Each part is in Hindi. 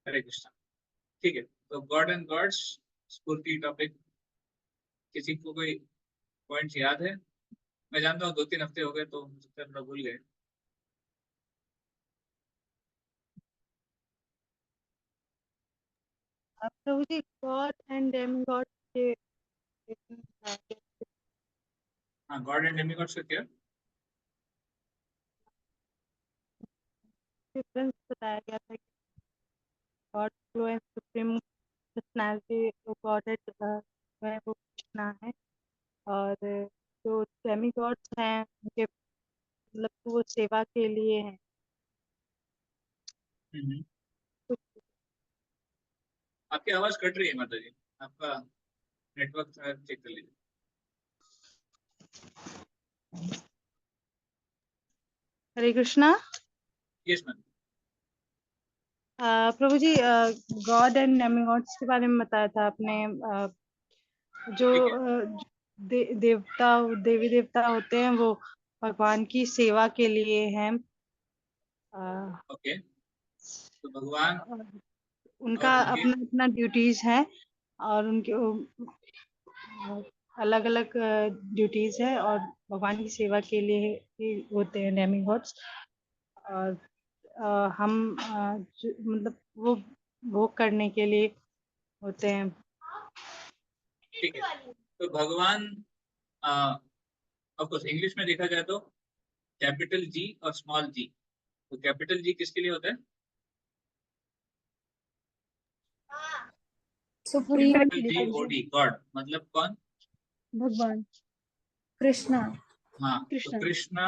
हरे कृष्णा। ठीक है, तो गॉड एंड गॉड्स स्फूर्ति टॉपिक, किसी को कोई पॉइंट्स याद है? मैं जानता हूँ 2-3 हफ्ते हो गए तो हो सकता है थोड़ा भूल गए। प्रभु जी, गॉड एंड डेमिगॉड के हाँ, गॉड एंड डेमिगॉड्स का क्या? डिफरेंस बताया गया था कि God flow and supreme personality godhead वह वो कृष्णा है, और जो डेमिगॉड्स हैं उनके मतलब वो सेवा के लिए हैं। हम्म। कुछ आपकी आवाज कट रही है माता जी, आपका नेटवर्क चेक कर लीजिए। Hare Krishna. Yes ma'am. Prabhu ji, god and demigods के बारे में बताया था आपने। जो ठीक है। देवता देवी देवता होते हैं वो भगवान की सेवा के लिए हैं। अ, ओके, तो भगवान और उनका और उनके। अपना अपना ड्यूटीज है, और उनके अलग अलग ड्यूटीज है, और भगवान की सेवा के लिए ही होते हैं डेमिगॉड्स। और हम मतलब वो भोग करने के लिए होते हैं। ठीक है, तो भगवान ऑफ कोर्स इंग्लिश में देखा जाए तो कैपिटल जी और स्मॉल जी। तो कैपिटल जी किसके लिए होता है? Supreme capital G O D, God मतलब कौन? भगवान कृष्णा। हाँ, तो कृष्ण। कृष्णा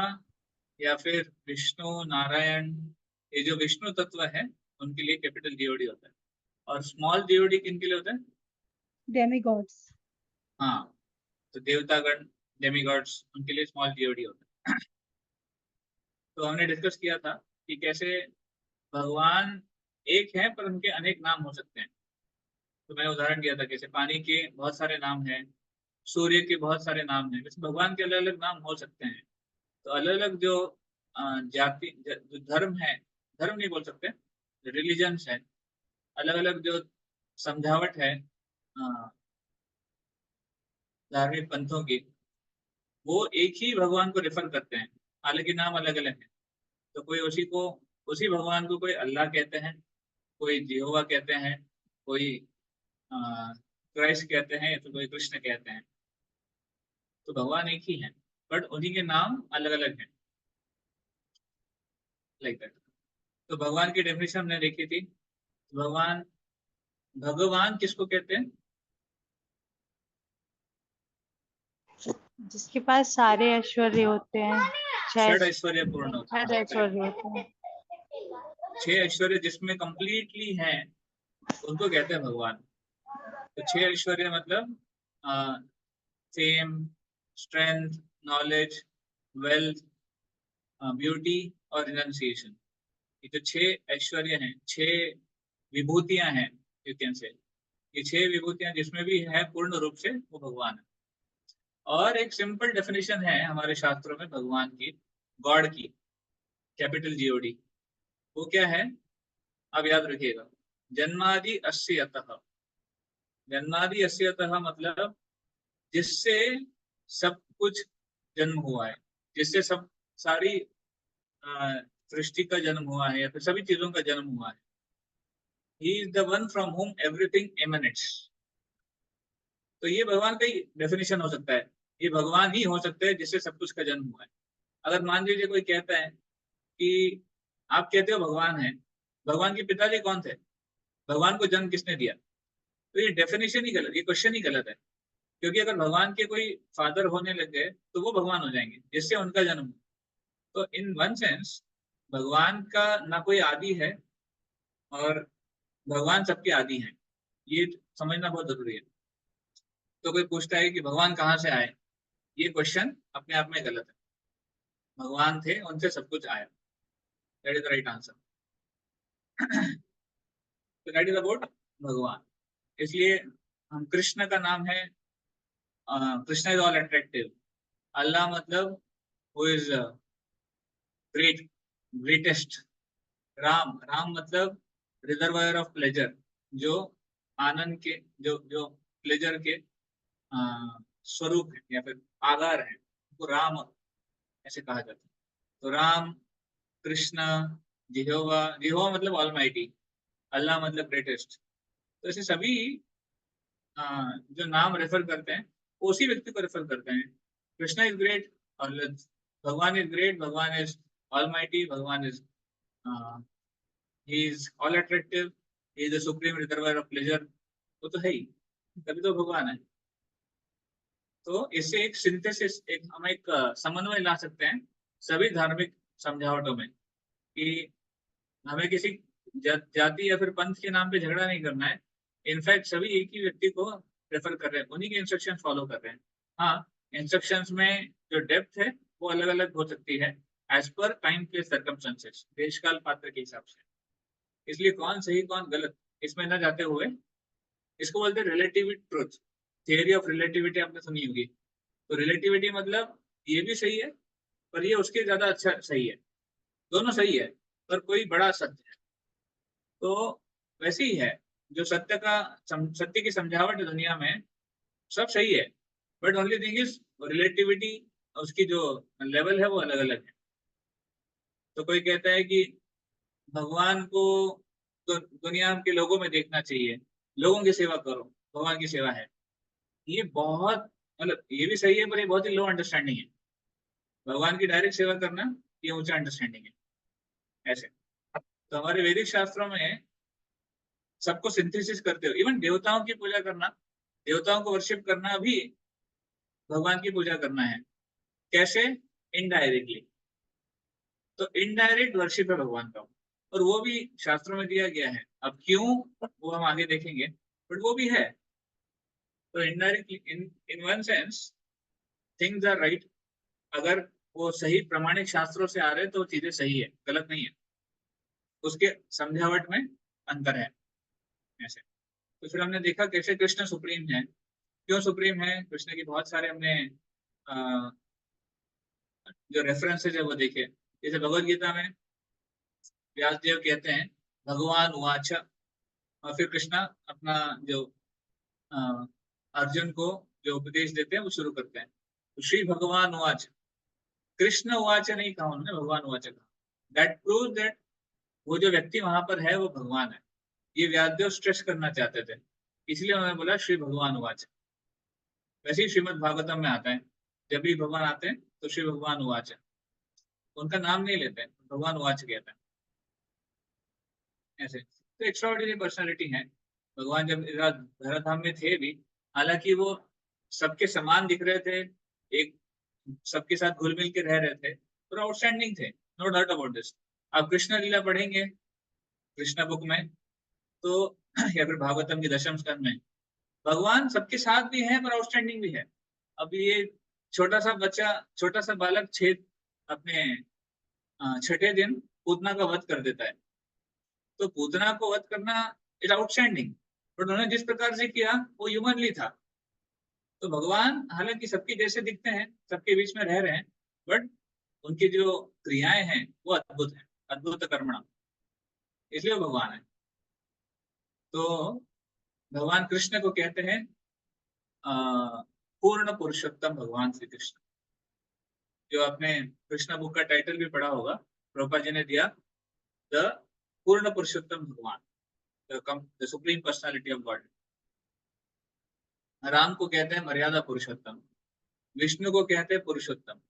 या फिर विष्णु नारायण, ये जो विष्णु तत्व है उनके लिए कैपिटल जीओडी होता है। और स्मॉल जीओडी किन के लिए होता है? डेमिगॉड्स। हाँ, तो देवतागण, डेमिगॉड्स, उनके लिए स्मॉल जीओडी होता है। तो हमने डिस्कस किया था कि कैसे भगवान एक है पर उनके अनेक नाम हो सकते हैं। तो मैंने उदाहरण दिया था कैसे पानी के बहुत सारे नाम हैं, सूर्य के बहुत सारे नाम हैं, वैसे भगवान के अलग अलग नाम हो सकते हैं। तो अलग अलग जो जो धर्म है, धर्म नहीं बोल सकते, रिलीजन्स है, अलग अलग जो समझावट है धार्मिक पंथों की, वो एक ही भगवान को रेफर करते हैं, हालांकि नाम अलग अलग है। तो कोई उसी भगवान को कोई अल्लाह कहते हैं, कोई जिहोवा कहते हैं, कोई क्राइस्ट कहते हैं, या तो कोई कृष्ण कहते हैं। तो भगवान एक ही है बट उन्हीं के नाम अलग अलग हैं, लाइक दैट। तो भगवान की डेफिनेशन हमने देखी थी। भगवान भगवान किसको कहते हैं? जिसके पास सारे ऐश्वर्य होते हैं, षड ऐश्वर्य पूर्ण होते हैं, छह हाँ करेक्ट। ऐश्वर्य होते हैं। 6 ऐश्वर्य जिसमें कंप्लीटली है उनको कहते हैं भगवान। तो 6 ऐश्वर्य मतलब fame, strength, knowledge, wealth, beauty और रिनंसिएशन। ये जो 6 ऐश्वर्य हैं, 6 विभूतियां हैं, यू कैन से, ये 6 विभूतियां जिसमें भी है पूर्ण रूप से वो भगवान है। और एक सिंपल डेफिनेशन है हमारे शास्त्रों में भगवान की, गॉड की, कैपिटल जीओडी, वो क्या है? आप याद रखिएगा, जन्मादि अस्य अतः। जन्मादि अस्य अतः मतलब जिससे सब कुछ जन्म हुआ है, जिससे सब सारी सृष्टि का जन्म हुआ है या फिर सभी चीजों का जन्म हुआ है। ही is the one from whom everything emanates। तो ये भगवान का ही डेफिनेशन हो सकता है, ये भगवान ही हो सकता है जिससे सब कुछ का जन्म हुआ है। अगर मान लीजिए कोई कहता है कि आप कहते हो भगवान है, भगवान के पिताजी कौन थे, भगवान को जन्म किसने दिया, तो ये डेफिनेशन ही गलत, ये क्वेश्चन ही गलत है। क्योंकि अगर भगवान के कोई फादर होने लग गए तो वो भगवान हो जाएंगे जिससे उनका जन्म हो। तो इन वन सेंस भगवान का ना कोई आदि है और भगवान सबके आदि हैं, ये समझना बहुत जरूरी है। तो कोई पूछता है कि भगवान कहाँ से आए, ये क्वेश्चन अपने आप में गलत है। भगवान थे, उनसे सब कुछ आया, that is the right answer. तो दैट इज अबाउट भगवान। इसलिए हम कृष्ण का नाम है, कृष्ण इज ऑल अट्रैक्टिव। अल्लाह मतलब who is great, greatest. Ram, Ram मतलब रिजर्वायर ऑफ प्लेजर, जो आनंद के जो जो प्लेजर के स्वरूप है या फिर आधार है, वो राम ऐसे कहा जाता है। तो राम, कृष्ण, जिहोवा, जिहोवा मतलब ऑलमाइटी, अल्लाह मतलब ग्रेटेस्ट। तो ऐसे सभी जो नाम रेफर करते हैं वो उसी व्यक्ति को रेफर करते हैं। कृष्णा इज ग्रेट, और भगवान इज ग्रेट, भगवान इज ऑलमाइटी, भगवान is he is all attractive, he is the supreme reservoir of pleasure. वो तो है ही, तभी तो भगवान है। तो इससे एक सिंथेसिस, एक हम एक समन्वय ला सकते हैं सभी धार्मिक समझावटों में, कि हमें किसी जाति या फिर पंथ के नाम पे झगड़ा नहीं करना है। इनफैक्ट सभी एक ही व्यक्ति को रेफर कर रहे हैं, उन्हीं के इंस्ट्रक्शन फॉलो कर रहे हैं। हाँ, इंस्ट्रक्शंस में जो डेप्थ है वो अलग अलग हो सकती है as per time place circumstances, देश काल पात्र के हिसाब से। इसलिए कौन सही कौन गलत इसमें न जाते हुए, इसको बोलते हैं relativity truth, theory of relativity आपने सुनी होगी। तो रिलेटिविटी मतलब ये भी सही है पर ये उसके ज्यादा अच्छा सही है, दोनों सही है पर कोई बड़ा सत्य है। तो वैसे ही है, जो सत्य की समझावट है दुनिया में, सब सही है, but only thing is relativity, उसकी जो लेवल है वो अलग अलग है। तो कोई कहता है कि भगवान को तो दुनिया के लोगों में देखना चाहिए, लोगों की सेवा करो, भगवान की सेवा है। ये बहुत, मतलब ये भी सही है पर ये बहुत ही लो अंडरस्टैंडिंग है। भगवान की डायरेक्ट सेवा करना ये ऊंचा अंडरस्टैंडिंग है ऐसे। तो हमारे वैदिक शास्त्रों में सबको सिंथेसिस करते हुए, इवन देवताओं की पूजा करना, देवताओं को वर्शिप करना भी भगवान की पूजा करना है। कैसे? इनडायरेक्टली। तो इनडायरेक्ट वर्शिप है भगवान का, और वो भी शास्त्रों में दिया गया है। अब क्यों, वो हम आगे देखेंगे, बट वो भी है। तो indirectly, in one sense things are right. अगर वो सही प्रमाणिक शास्त्रों से आ रहे तो चीजें सही है, गलत नहीं है, उसके समझावट में अंतर है ऐसे। तो फिर हमने देखा कैसे कृष्ण सुप्रीम है। क्यों सुप्रीम है कृष्ण की, बहुत सारे हमने जो रेफरेंसेज है वो देखे। जैसे भगवद गीता में व्यासदेव कहते हैं भगवान उवाच, और फिर कृष्णा अपना जो अ, अर्जुन को जो उपदेश देते हैं वो शुरू करते हैं। तो श्री भगवान उवाच, कृष्ण उवाच नहीं कहा उन्होंने, भगवान उवाच कहा। दैट प्रूव दैट वो जो व्यक्ति वहां पर है वो भगवान है। ये व्यासदेव स्ट्रेस करना चाहते थे, इसलिए उन्होंने बोला श्री भगवान उवाच। वैसे ही श्रीमद् भागवतम में आता है, जब भी भगवान आते हैं तो श्री भगवान उवाच, उनका नाम नहीं लेते हैं, भगवान उवाच कहते हैं ऐसे। तो एक्स्ट्राऑर्डिनरी पर्सनालिटी है भगवान। जब धराधाम में थे भी, हालांकि वो सबके समान दिख रहे थे, एक सबके साथ घुल मिल के रह रहे थे, और आउटस्टैंडिंग थे, नो डाउट अबाउट दिस। आप कृष्ण लीला पढ़ेंगे कृष्ण बुक में तो या फिर भागवतम के दशम स्कंद में, भगवान सबके साथ भी है पर आउटस्टैंडिंग भी है। अब ये छोटा सा बच्चा, छोटा सा बालक अपने छठे दिन पूतना का वध कर देता है। तो पूतना को वध करना इज आउटस्टैंडिंग, बट उन्होंने जिस प्रकार से किया वो ह्यूमनली था। तो भगवान हालांकि सबके जैसे दिखते हैं, सबके बीच में रह रहे हैं, बट उनकी जो क्रियाएं हैं वो अद्भुत है, अद्भुत कर्मणा, इसलिए वो भगवान है। तो भगवान कृष्ण को कहते हैं पूर्ण पुरुषोत्तम भगवान श्री कृष्ण। जो आपने कृष्ण बुक का टाइटल भी पढ़ा होगा, प्रभुपाद जी ने दिया, द पूर्ण पुरुषोत्तम भगवान, the supreme personality of God. Ram को कहते हैं मर्यादा पुरुषोत्तम, विष्णु को कहते हैं पुरुषोत्तम।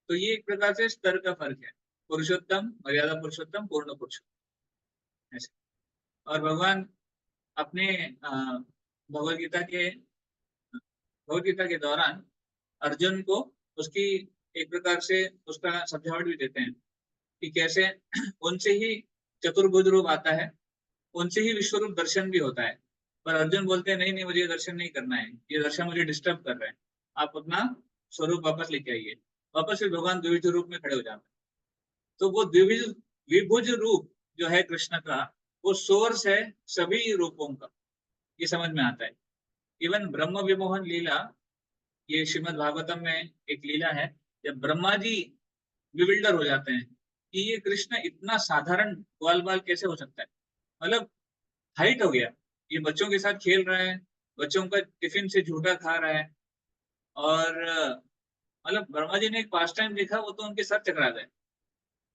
तो ये एक प्रकार से स्तर का फर्क है, पुरुषोत्तम, मर्यादा पुरुषोत्तम, पूर्ण पुरुषोत्तम ऐसे। और भगवान अपने भगवद गीता के दौरान अर्जुन को उसकी एक प्रकार से उसका समझावट भी देते हैं कि कैसे उनसे ही चतुर्भुज रूप आता है, उनसे ही विश्व रूप दर्शन भी होता है। पर अर्जुन बोलते हैं नहीं नहीं, मुझे ये दर्शन नहीं करना है, ये दर्शन मुझे डिस्टर्ब कर रहा है, आप अपना स्वरूप वापस लेके आइए। वापस फिर भगवान द्विभुज रूप में खड़े हो जाते हैं। तो वो द्विभुज विभुज रूप जो है कृष्ण का, वो सोर्स है सभी रूपों का, ये समझ में आता है। इवन ब्रह्म विमोहन लीला, ये श्रीमद् भागवतम में एक लीला है, जब ब्रह्मा जी विविल्डर हो जाते हैं कि ये कृष्ण इतना साधारण ग्वाल बाल कैसे हो सकता है। मतलब हाइट हो गया, ये बच्चों के साथ खेल रहा है, बच्चों का टिफिन से झूठा खा रहा है। और मतलब ब्रह्मा जी ने एक पास टाइम देखा, वो तो उनके साथ टकरा गए।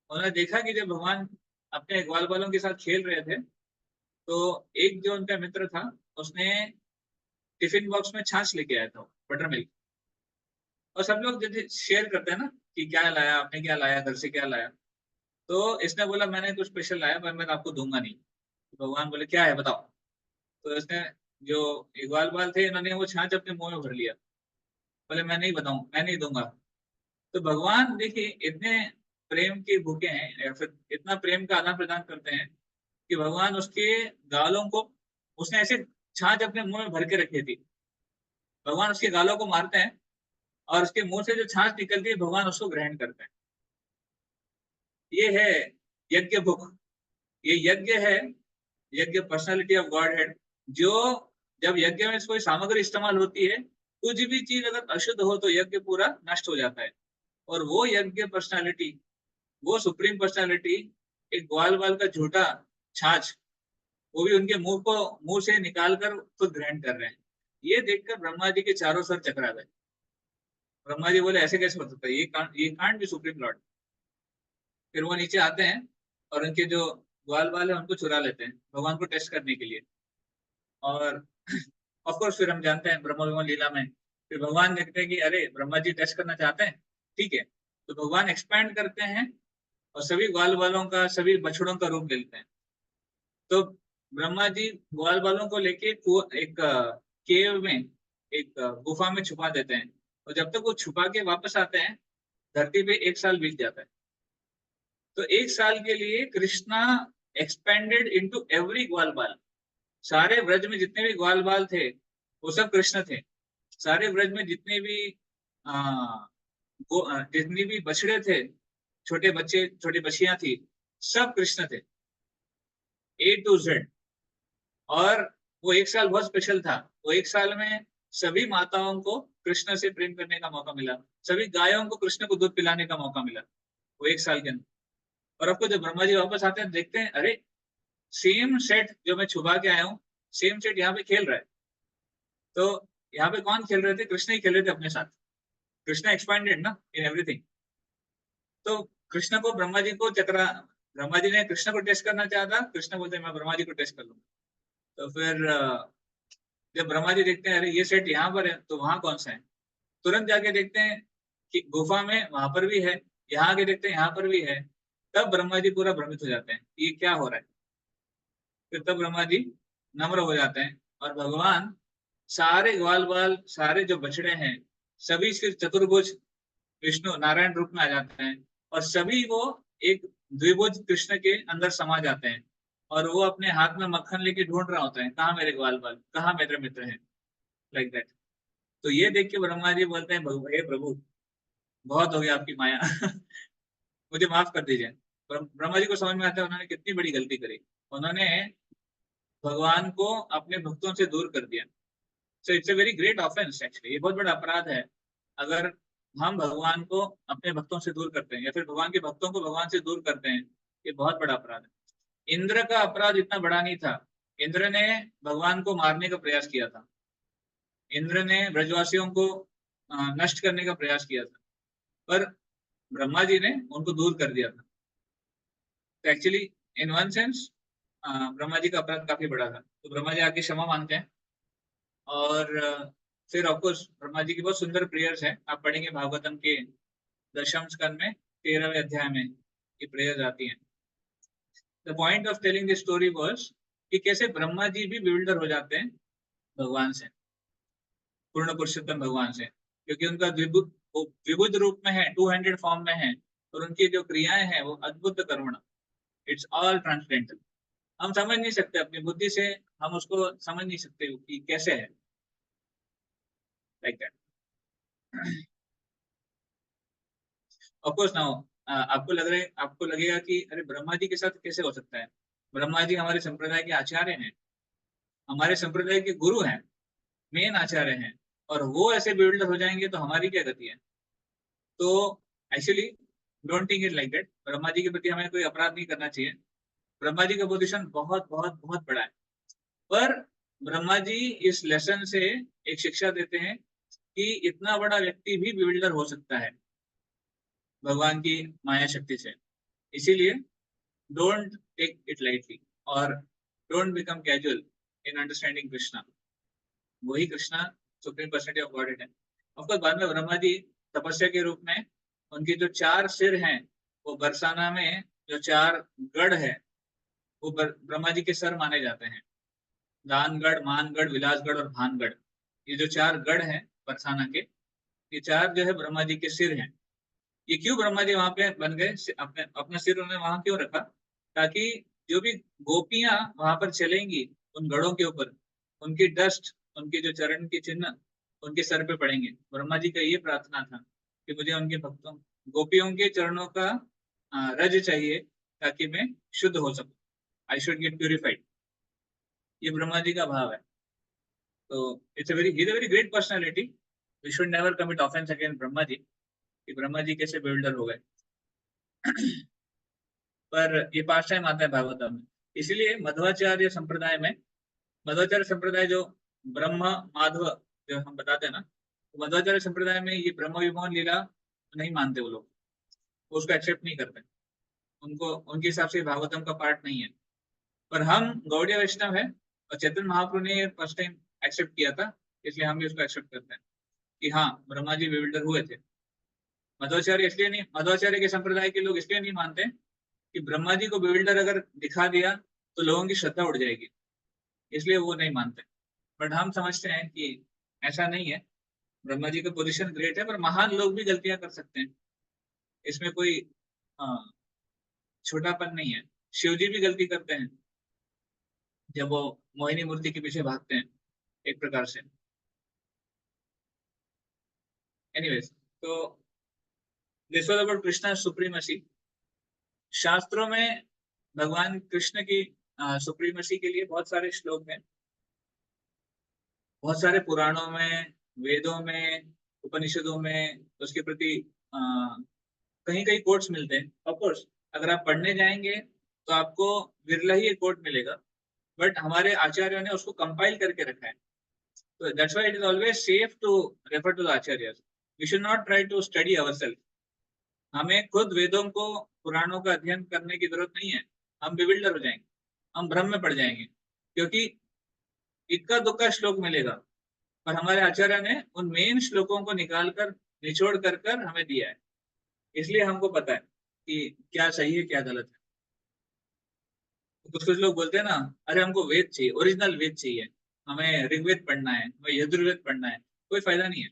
उन्होंने देखा कि जब भगवान अपने ग्वाल बालों के साथ खेल रहे थे, तो एक जो उनका मित्र था, उसने टिफिन बॉक्स में छाछ लेके आया था, बटर मिल्क। और सब लोग जैसे शेयर करते हैं ना कि क्या लाया आपने, क्या लाया, घर से क्या लाया। तो इसने बोला मैंने कुछ स्पेशल लाया, पर मैं आपको दूंगा नहीं। तो भगवान बोले क्या है बताओ। तो इसने, जो इकबाल बाल थे, इन्होंने वो छाछ अपने मुंह में भर लिया। बोले मैं नहीं बताऊं, मैं नहीं दूंगा। तो भगवान देखिए इतने प्रेम के भूखे हैं, या फिर इतना प्रेम का आदान प्रदान करते हैं कि भगवान उसके गालों को, उसने ऐसे छाछ अपने मुंह में भर के रखी थी, भगवान उसके गालों को मारते हैं और उसके मुंह से जो छाछ निकलती है भगवान उसको ग्रहण करते हैं। ये है यज्ञ भुख, ये यज्ञ है, यज्ञ पर्सनालिटी ऑफ गॉड हेड। जो जब यज्ञ में कोई सामग्री इस्तेमाल होती है, कुछ भी चीज अगर अशुद्ध हो तो यज्ञ पूरा नष्ट हो जाता है। और वो यज्ञ पर्सनालिटी, वो सुप्रीम पर्सनालिटी एक ग्वाल बाल का झूठा छाछ, वो भी उनके मुंह से निकाल कर खुद ग्रहण कर रहे हैं। ये देखकर ब्रह्मा जी के चारों सर चकरा गए। ब्रह्मा जी बोले ऐसे कैसे हो सकता है, ये कांट भी सुप्रीम लॉर्ड। फिर वो नीचे आते हैं और उनके जो ग्वाल बाल है उनको चुरा लेते हैं भगवान को टेस्ट करने के लिए। और ऑफ कोर्स फिर हम जानते हैं ब्रह्म विमल लीला में, फिर भगवान देखते हैं कि अरे ब्रह्मा जी टेस्ट करना चाहते हैं, ठीक है। तो भगवान एक्सपैंड करते हैं और सभी ग्वाल बालों का, सभी बछड़ों का रूप लेते हैं। तो ब्रह्मा जी ग्वाल बालों को लेके एक केव में, एक गुफा में छुपा देते हैं। और जब तक वो छुपा के वापस आते हैं, धरती पे 1 साल बीत जाता है। तो 1 साल के लिए कृष्णा एक्सपेंडेड इनटू एवरी ग्वाल बाल। सारे व्रज में जितने भी ग्वाल बाल थे वो सब कृष्ण थे। सारे व्रज में जितने भी जितनी भी बछड़े थे, छोटे बच्चे, छोटी बछियां थी, सब कृष्ण थे, A to Z। और वो 1 साल बहुत स्पेशल था। वो 1 साल में सभी माताओं को कृष्ण से प्रेम करने का मौका मिला, सभी गायों को कृष्ण को दूध पिलाने का मौका मिला वो 1 साल के अंदर। और आपको जब ब्रह्मा जी वापस आते हैं, देखते हैं अरे सेम सेट जो मैं छुपा के आया हूँ, सेम सेट यहाँ पे खेल रहा है। तो यहाँ पे कौन खेल रहे थे, कृष्ण ही खेल रहे थे अपने साथ। कृष्ण एक्सपांडेड ना इन एवरीथिंग। तो कृष्ण को ब्रह्मा जी को चकरा, ब्रह्मा जी ने कृष्ण को टेस्ट करना चाहा था, कृष्ण बोलते मैं ब्रह्मा जी को टेस्ट कर लूंगा। तो फिर जब ब्रह्मा जी देखते हैं अरे ये सेट यहाँ पर है, तो वहां कौन सा है, तुरंत जाके देखते हैं कि गुफा में वहां पर भी है, यहाँ आके देखते हैं यहाँ पर भी है। तब ब्रह्मा जी पूरा भ्रमित हो जाते हैं ये क्या हो रहा है। फिर तब ब्रह्मा जी नम्र हो जाते हैं और भगवान सारे ग्वाल बाल, सारे जो बछड़े हैं, सभी सिर्फ चतुर्भुज विष्णु नारायण रूप में आ जाते हैं। और सभी वो एक द्विभुज कृष्ण के अंदर समा जाते हैं। और वो अपने हाथ में मक्खन लेके ढूंढ रहा होता है, कहाँ मेरे ग्वाल बाल, कहाँ मेरे मित्र हैं, लाइक दैट। तो ये देख के ब्रह्मा जी बोलते हैं हे प्रभु, बहुत हो गया आपकी माया मुझे माफ कर दीजिए। ब्रह्मा जी को समझ में आता है उन्होंने कितनी बड़ी गलती करी। उन्होंने भगवान को अपने भक्तों से दूर कर दिया। So it's a very great offence actually, ये बहुत बड़ा अपराध है अगर हम भगवान को अपने भक्तों से दूर करते हैं या फिर भगवान के भक्तों को भगवान से दूर करते हैं। ये बहुत बड़ा अपराध है। इंद्र का अपराध इतना बड़ा नहीं था। इंद्र ने भगवान को मारने का प्रयास किया था, इंद्र ने ब्रजवासियों को नष्ट करने का प्रयास किया था, पर ब्रह्मा जी ने उनको दूर कर दिया था। तो actually in one sense Brahma ji का अपराध काफी बड़ा था। तो ब्रह्मा जी आके क्षमा मांगते हैं। और फिर ऑफकोर्स ब्रह्मा जी की बहुत सुंदर प्रेयर्स हैं, आप पढ़ेंगे भागवतम के 10वें स्कंद में 13वें अध्याय में ये प्रेयर्स आती हैं। The point of telling this story was कि कैसे ब्रह्मा जी भी बिल्डर हो जाते हैं भगवान से, पूर्ण पुरुषोत्तम भगवान से, क्योंकि उनका विबुद्ध रूप में है, 200 फॉर्म में है। और उनकी जो क्रियाएं हैं वो अद्भुत करुण, इट्स ऑल ट्रांसडेंटल। हम समझ नहीं सकते अपनी बुद्धि से, हम उसको समझ नहीं सकते कि कैसे है, like that. Of course now आपको लगेगा कि अरे ब्रह्मा जी के साथ कैसे हो सकता है। ब्रह्मा जी हमारे संप्रदाय के आचार्य हैं, हमारे संप्रदाय के गुरु हैं, मेन आचार्य हैं। और वो ऐसे बिल्डर हो जाएंगे तो हमारी क्या गति है। तो actually don't think it like that. Brahma ji के प्रति हमें कोई अपराध नहीं करना चाहिए। ब्रह्मा जी का पोजीशन बहुत बहुत बहुत बड़ा है, पर ब्रह्मा जी इस लेसन से एक शिक्षा देते हैं कि इतना बड़ा व्यक्ति भी बिल्डर हो सकता है भगवान की माया शक्ति से। इसीलिए डोंट टेक इट लाइटली और don't become casual in understanding Krishna. वही Krishna supreme personality of Godhead है। ऑफकोर्स बाद में ब्रह्मा जी तपस्या के रूप में उनके जो 4 सिर हैं, वो बरसाना में जो 4 गढ़ है, वो ब्रह्मा जी के सर माने जाते हैं। दानगढ़, मानगढ़, विलासगढ़ और भानगढ़, ये जो 4 गढ़ हैं बरसाना के, ये 4 जो है ब्रह्मा जी के सिर हैं। ये क्यों ब्रह्मा जी वहां पे बन गए, अपने अपना सिर उन्होंने वहां क्यों रखा, ताकि जो भी गोपियां वहां पर चलेंगी उन गढ़ों के ऊपर, उनकी डस्ट, उनके जो चरण के चिन्ह उनके सर पे पड़ेंगे। ब्रह्मा जी का ये प्रार्थना था कि मुझे उनके भक्तों, गोपियों के चरणों का रज चाहिए ताकि मैं शुद्ध हो सकूं, आई शुड गेट प्यूरिफाइड। ये ब्रह्मा जी का भाव है। तो it's a very great personality. We should never commit offence against Brahma ji कि ब्रह्मा जी कैसे बिल्डर हो गए। पर ये पास टाइम आता है भागवतम में। इसीलिए मध्वाचार्य संप्रदाय में, मध्वाचार्य संप्रदाय जो ब्रह्म माधव जो हम बताते हैं ना, तो मध्वाचार्य संप्रदाय में ये ब्रह्म विमोहन लीला नहीं मानते वो लोग, वो उसको एक्सेप्ट नहीं करते। उनको उनके हिसाब से भागवतम का पार्ट नहीं है। पर हम गौड़ीय वैष्णव है और चैतन्य महाप्रभु ने फर्स्ट टाइम एक्सेप्ट किया था, इसलिए हम भी उसको एक्सेप्ट करते हैं कि हाँ ब्रह्मा जी बिल्डर हुए थे। मध्वाचार्य इसलिए नहीं, मध्वाचार्य के संप्रदाय के लोग इसलिए नहीं मानते कि ब्रह्मा जी को बिल्डर अगर दिखा दिया तो लोगों की श्रद्धा उड़ जाएगी, इसलिए वो नहीं मानते। बट हम समझते हैं कि ऐसा नहीं है, ब्रह्मा जी का पोजीशन ग्रेट है, पर महान लोग भी गलतियां कर सकते हैं, इसमें कोई छोटापन नहीं है। शिव जी भी गलती करते हैं जब वो मोहिनी मूर्ति के पीछे भागते हैं एक प्रकार से। एनीवेज, तो this was about Krishna supremacy. शास्त्रों में भगवान कृष्ण की सुप्रीमेसी के लिए बहुत सारे श्लोक हैं, बहुत सारे पुराणों में, वेदों में, उपनिषदों में उसके प्रति कहीं कहीं कोट्स मिलते हैं। ऑफ कोर्स अगर आप पढ़ने जाएंगे तो आपको विरला ही एक कोट मिलेगा, बट हमारे आचार्यों ने उसको कंपाइल करके रखा है। तो that's why it is always safe to refer to the acharyas. We should not try to study ourselves. हमें खुद वेदों को, पुराणों का अध्ययन करने की जरूरत नहीं है। हम बिविल्डर हो जाएंगे, हम भ्रम में पड़ जाएंगे, क्योंकि इक्का दुक्का श्लोक मिलेगा, पर हमारे आचार्य ने उन मेन श्लोकों को निकाल कर, निचोड़ कर कर हमें दिया है। इसलिए हमको पता है कि क्या सही है क्या गलत है। कुछ कुछ लोग बोलते हैं ना, अरे हमको वेद चाहिए, ओरिजिनल वेद चाहिए, हमें ऋग्वेद पढ़ना है, हमें यजुर्वेद पढ़ना है। कोई फायदा नहीं है।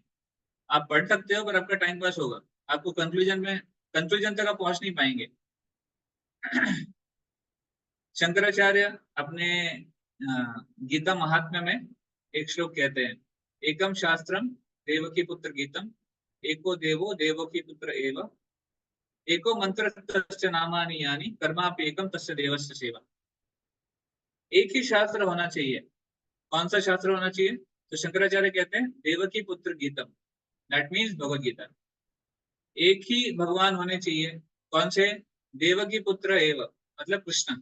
आप पढ़ सकते हो पर आपका टाइम पास होगा, आपको कंक्लूजन तक आप पहुंच नहीं पाएंगे। शंकराचार्य अपने गीता महात्म्य में एक श्लोक कहते हैं, एकम शास्त्रम देवकी पुत्र गीतम, एको देवो देवकी पुत्र एव, एको मंत्र तस्य नामानि यानि, कर्मापि एकम तस्य देवस्य सेवा। एक ही शास्त्र होना चाहिए। कौन सा शास्त्र होना चाहिए? तो शंकराचार्य कहते हैं देवकी पुत्र गीतम, दैट मीन्स भगवद गीता। एक ही भगवान होने चाहिए। कौन से? देवकी पुत्र एव, मतलब कृष्ण।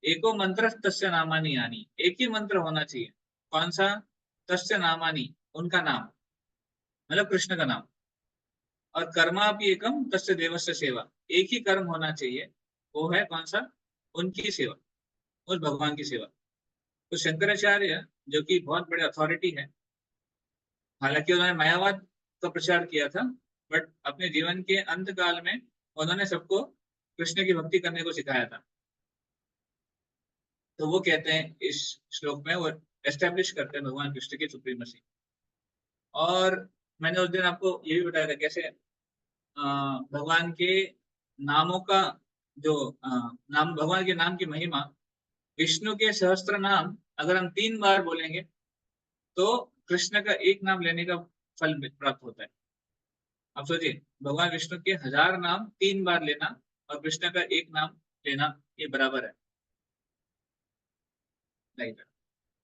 एको मंत्र तस्य नामानि यानि, एक ही मंत्र होना चाहिए। कौन सा? तस्य नामानि, उनका नाम, मतलब कृष्ण का नाम। और कर्मा भी एकम तस्य देवस्य सेवा, एक ही कर्म होना चाहिए, वो है कौन सा? उनकी सेवा, उस भगवान की सेवा। तो शंकराचार्य जो कि बहुत बड़े अथॉरिटी है, हालांकि उन्होंने मायावाद का प्रचार किया था, बट अपने जीवन के अंत काल में उन्होंने सबको कृष्ण की भक्ति करने को सिखाया था। तो वो कहते हैं इस श्लोक में, वो एस्टेब्लिश करते हैं भगवान कृष्ण की सुप्रीमेसी। और मैंने उस दिन आपको ये भी बताया था कैसे भगवान के नामों का जो नाम, भगवान के नाम की महिमा, विष्णु के सहस्त्र नाम अगर हम 3 बार बोलेंगे तो कृष्ण का एक नाम लेने का फल प्राप्त होता है। आप सोचिए, भगवान विष्णु के 1000 नाम 3 बार लेना और कृष्ण का एक नाम लेना, ये बराबर है। राइट,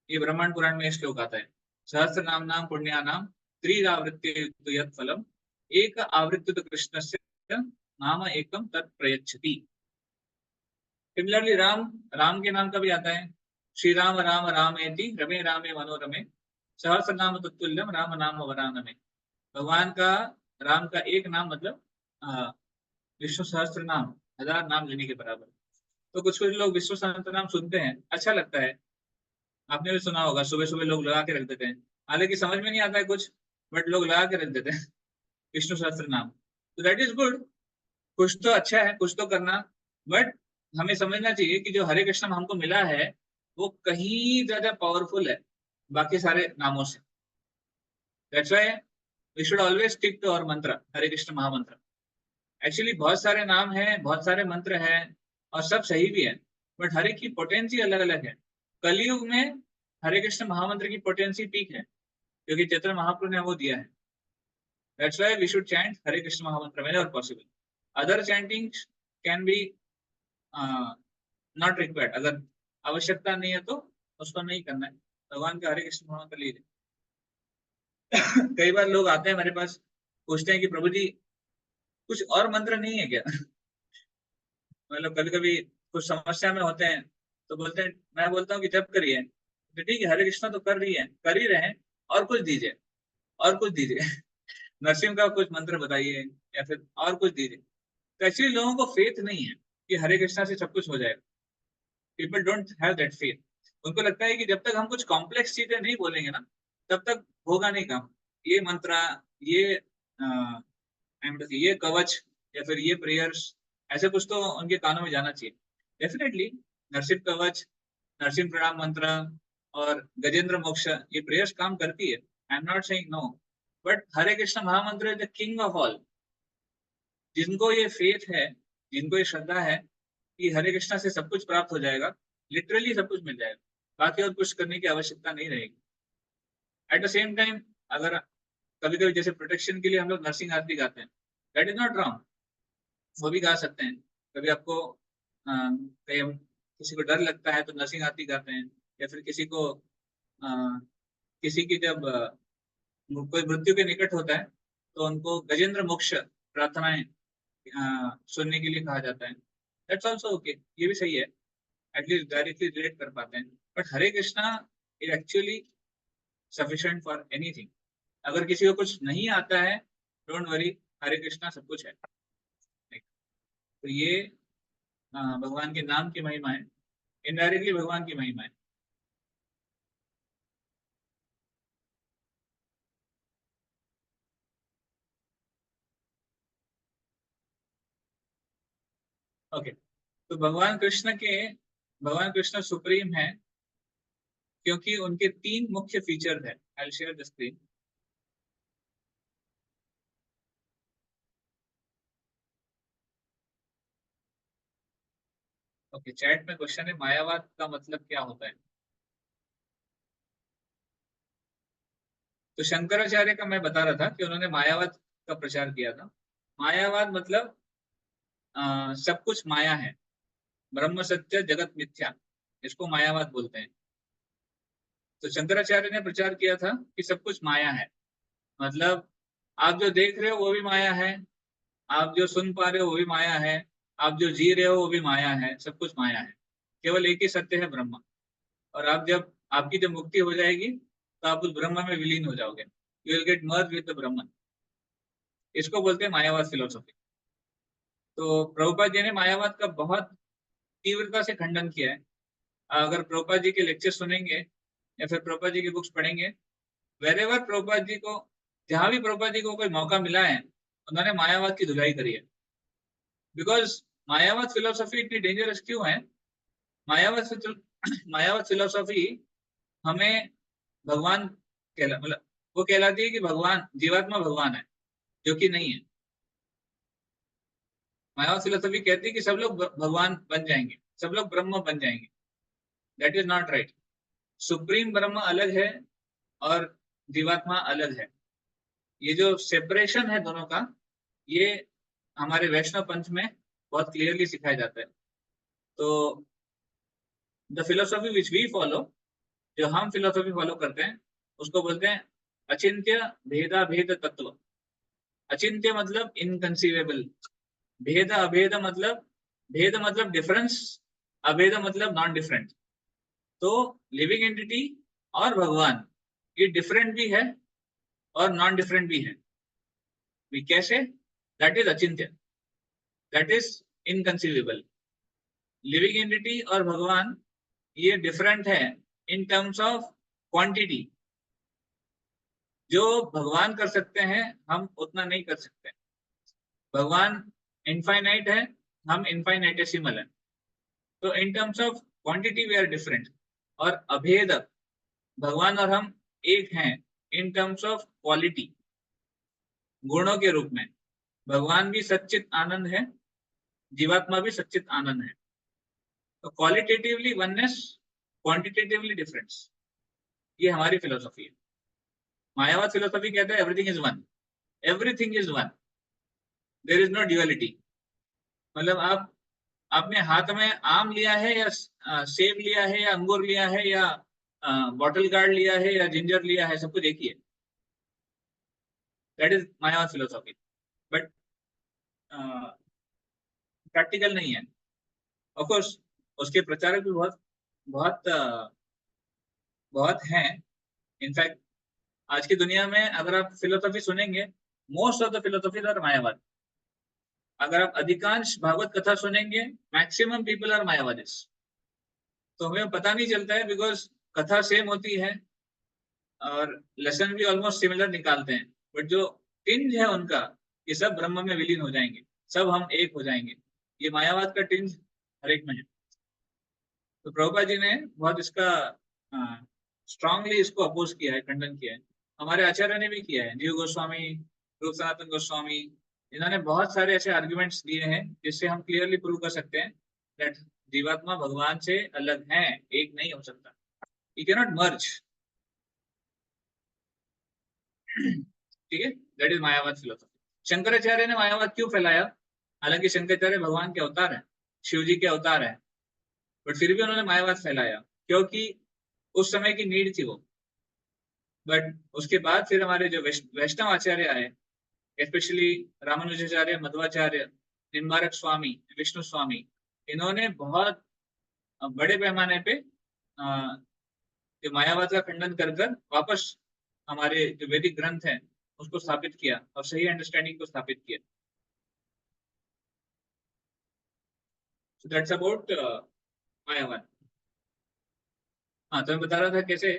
ये ब्रह्मांड पुराण में श्लोक आता है, सहस्त्र नाम नाम पुण्या नाम त्रिरावृत्ति यत् फलम, एक आवृत्ति कृष्णस्य नाम एकम तत् प्रयच्छति। सिमिलरली राम, राम के नाम का भी आता है, श्री राम राम रामेति रमे रामे मनोरमे सहस्र नाम तत्तुल्यम राम नाम वरानमे। भगवान का, राम का एक नाम मतलब विष्णु सहस्त्र नाम, 1000 नाम लेने के बराबर। तो कुछ कुछ लोग विष्णु सहस्त्र नाम सुनते हैं, अच्छा लगता है, आपने भी सुना होगा, सुबह सुबह लोग लगा के रख देते हैं, हालांकि समझ में नहीं आता है कुछ, बट लोग लगा के रख देते हैं विष्णु सहस्त्र नाम। तो दैट इज गुड, कुछ तो अच्छा है, कुछ तो करना, बट हमें समझना चाहिए कि जो हरे कृष्ण हमको मिला है वो कहीं ज्यादा पावरफुल है बाकी सारे नामों से। That's why we should always stick to our mantra, Hare Krishna महामंत्र। एक्चुअली बहुत सारे नाम हैं, बहुत सारे मंत्र हैं, और सब सही भी है, बट हर एक की पोटेंसी अलग अलग है। कलयुग में हरे कृष्ण महामंत्र की पोटेंसी पीक है, क्योंकि चैतन्य महाप्रभु ने वो दिया है। That's why we should chant Hare Krishna mahamantra whenever possible. Other chantings can be not required, अगर आवश्यकता नहीं है तो उसको नहीं करना है, भगवान का हरे कृष्ण महामंत्र लीजिए। कई बार लोग आते हैं मेरे पास, पूछते हैं कि प्रभु जी कुछ और मंत्र नहीं है क्या? मतलब कभी कभी कुछ समस्या में होते हैं तो बोलते हैं, मैं बोलता हूँ कि जब करिए, तो ठीक है हरे कृष्णा तो कर रही है, कर ही रहे हैं, और कुछ दीजिए, और कुछ दीजिए। नरसिंह का कुछ मंत्र बताइए या फिर और कुछ दीजिए। तो एक्चुअली लोगों को फेथ नहीं है कि हरे कृष्णा से सब कुछ हो जाएगा। People don't have that faith. उनको लगता है कि जब तक हम कुछ कॉम्प्लेक्स चीजें नहीं बोलेंगे ना, तब तक होगा नहीं काम। ये मंत्र, ये ये कवच, या फिर ये प्रेयर्स, ऐसे कुछ तो उनके कानों में जाना चाहिए। डेफिनेटली नरसिंह कवच, नरसिंह प्रणाम मंत्र और गजेंद्र मोक्ष, ये प्रेयर्स काम करती है, I am not saying no, but Hare Krishna mahamantra is the king of all. जिनको ये फेथ है, जिनको ये श्रद्धा है कि हरे कृष्णा से सब कुछ प्राप्त हो जाएगा, लिटरली सब कुछ मिल जाएगा, बाकी और कुछ करने की आवश्यकता नहीं रहेगी। एट द सेम टाइम अगर कभी कभी जैसे प्रोटेक्शन के लिए हम लोग नरसिंह आरती गाते हैं, दैट इज नॉट रॉन्ग, वो भी गा सकते हैं। कभी आपको कहीं किसी को डर लगता है तो नरसिंह आरती गाते हैं, या फिर किसी को किसी की जब कोई मृत्यु के निकट होता है तो उनको गजेंद्र मोक्ष प्रार्थनाएं सुनने के लिए कहा जाता है। दैट्स आल्सो ओके, ये भी सही है, एटलीस्ट डायरेक्टली रिलेट कर पाते हैं। But Hare Krishna is actually sufficient for anything. अगर किसी को कुछ नहीं आता है, डोंट वरी, हरे कृष्णा सब कुछ है। तो ये भगवान के नाम की महिमा है, इनडायरेक्टली भगवान की महिमा है। ओके, तो भगवान कृष्ण सुप्रीम है क्योंकि उनके 3 मुख्य फीचर है। I will share the screen. Okay, chat में क्वेश्चन है मायावाद का मतलब क्या होता है। तो शंकराचार्य का मैं बता रहा था कि उन्होंने मायावाद का प्रचार किया था। मायावाद मतलब सब कुछ माया है, ब्रह्म सत्य जगत मिथ्या, इसको मायावाद बोलते हैं। तो शंकराचार्य ने प्रचार किया था कि सब कुछ माया है, मतलब आप जो देख रहे हो वो भी माया है, आप जो सुन पा रहे हो वो भी माया है, आप जो जी रहे हो वो भी माया है, सब कुछ माया है, केवल एक ही सत्य है ब्रह्म। और आप जब आपकी जब मुक्ति हो जाएगी तो आप उस ब्रह्म में विलीन हो जाओगे, you will get merge with the ब्रह्म। इसको बोलते हैं मायावाद फिलोसफी। तो प्रभुपाद जी ने मायावाद का बहुत तीव्रता से खंडन किया है। अगर प्रभुपाद जी के लेक्चर सुनेंगे या फिर प्रभुपाद जी की बुक्स पढ़ेंगे, वेरेवर प्रभुपाद जी को, जहां भी प्रभुपाद जी को कोई मौका मिला है, उन्होंने मायावाद की धुलाई करी है। बिकॉज मायावाद फिलोसफी इतनी डेंजरस क्यों है? मायावाद फिलोसफी हमें भगवान मतलब वो कहलाती है कि भगवान, जीवात्मा भगवान है, जो कि नहीं है। मायावाद फिलोसफी कहती है कि सब लोग भगवान बन जाएंगे, सब लोग ब्रह्म बन जाएंगे। That is not right. Supreme ब्रह्म अलग है और जीवात्मा अलग है। ये जो सेपरेशन है दोनों का, ये हमारे वैष्णव पंथ में बहुत क्लियरली सिखाया जाता है। तो the philosophy which we follow, जो हम फिलोसफी फॉलो करते हैं, उसको बोलते हैं अचिंत्य भेदा भेद तत्व। अचिंत्य मतलब इनकंसीवेबल, भेद अभेद मतलब, भेद मतलब डिफरेंस अभेद मतलब नॉन डिफरेंट। तो लिविंग एंटिटी और भगवान ये डिफरेंट भी है और नॉन डिफरेंट भी है। भी कैसे? That is achintya, that is inconceivable. Living entity और भगवान ये डिफरेंट है इन टर्म्स ऑफ क्वांटिटी। जो भगवान कर सकते हैं हम उतना नहीं कर सकते। भगवान इनफाइनाइट है, हम इनफाइनाइटेसिमल है। तो in terms of quantity we are different. और अभेद, भगवान और हम एक हैं इन टर्म्स ऑफ क्वालिटी, गुणों के रूप में। भगवान भी सच्चित आनंद है, जीवात्मा भी सच्चित आनंद है। तो क्वालिटेटिवली वननेस, क्वांटिटेटिवली डिफरेंस, ये हमारी फिलोसफी है। मायावाद फिलोसफी कहता है everything is one, everything is one, there is no duality. मतलब आपने हाथ में आम लिया है या सेब लिया है या अंगूर लिया है या बॉटल गार्ड लिया है या जिंजर लिया है, सब कुछ एक ही है। That is मायावाद philosophy. But practical नहीं है। ऑफ कोर्स उसके प्रचारक भी बहुत बहुत बहुत हैं। इनफैक्ट आज की दुनिया में अगर आप फिलोसफी सुनेंगे, most of the philosophies are Mayavad. अगर आप अधिकांश भागवत कथा सुनेंगे, मैक्सिमम पीपल आर मायावादिस। तो हमें पता नहीं चलता है बिकॉज कथा सेम होती है और लेसन भी ऑलमोस्ट सिमिलर निकालते हैं। बट जो टिंज है उनका, ये सब ब्रह्म में विलीन हो जाएंगे, सब हम एक हो जाएंगे, ये मायावाद का टिंज हर एक में है। तो प्रभुपाद जी ने बहुत इसका स्ट्रांगली इसको अपोज किया है, खंडन किया है। हमारे आचार्य ने भी किया है, जीव गोस्वामी, रूप सनातन गोस्वामी, इन्होंने बहुत सारे ऐसे आर्ग्यूमेंट्स दिए हैं जिससे हम क्लियरली प्रूव कर सकते हैं दैट जीवात्मा भगवान से अलग है, एक नहीं हो सकता। यू कैन नॉट मर्ज। ठीक है, दैट इज मायावाद फिलोसफी। शंकराचार्य ने मायावाद क्यों फैलाया? हालांकि शंकराचार्य भगवान के अवतार है, शिव जी के अवतार है, बट फिर भी उन्होंने मायावाद फैलाया क्योंकि उस समय की नीड थी वो। बट उसके बाद फिर हमारे जो वैष्णव आचार्य आए, स्पेशली रामानुजाचार्य, मध्वाचार्य, निम्बारक स्वामी, विष्णु स्वामी, इन्होंने बहुत बड़े पैमाने पे जो मायावाद का खंडन कर कर वापस हमारे जो वैदिक ग्रंथ हैं उसको स्थापित किया और सही अंडरस्टैंडिंग को स्थापित किया। So that's about मायावाद। हाँ, तो मैं बता रहा था कैसे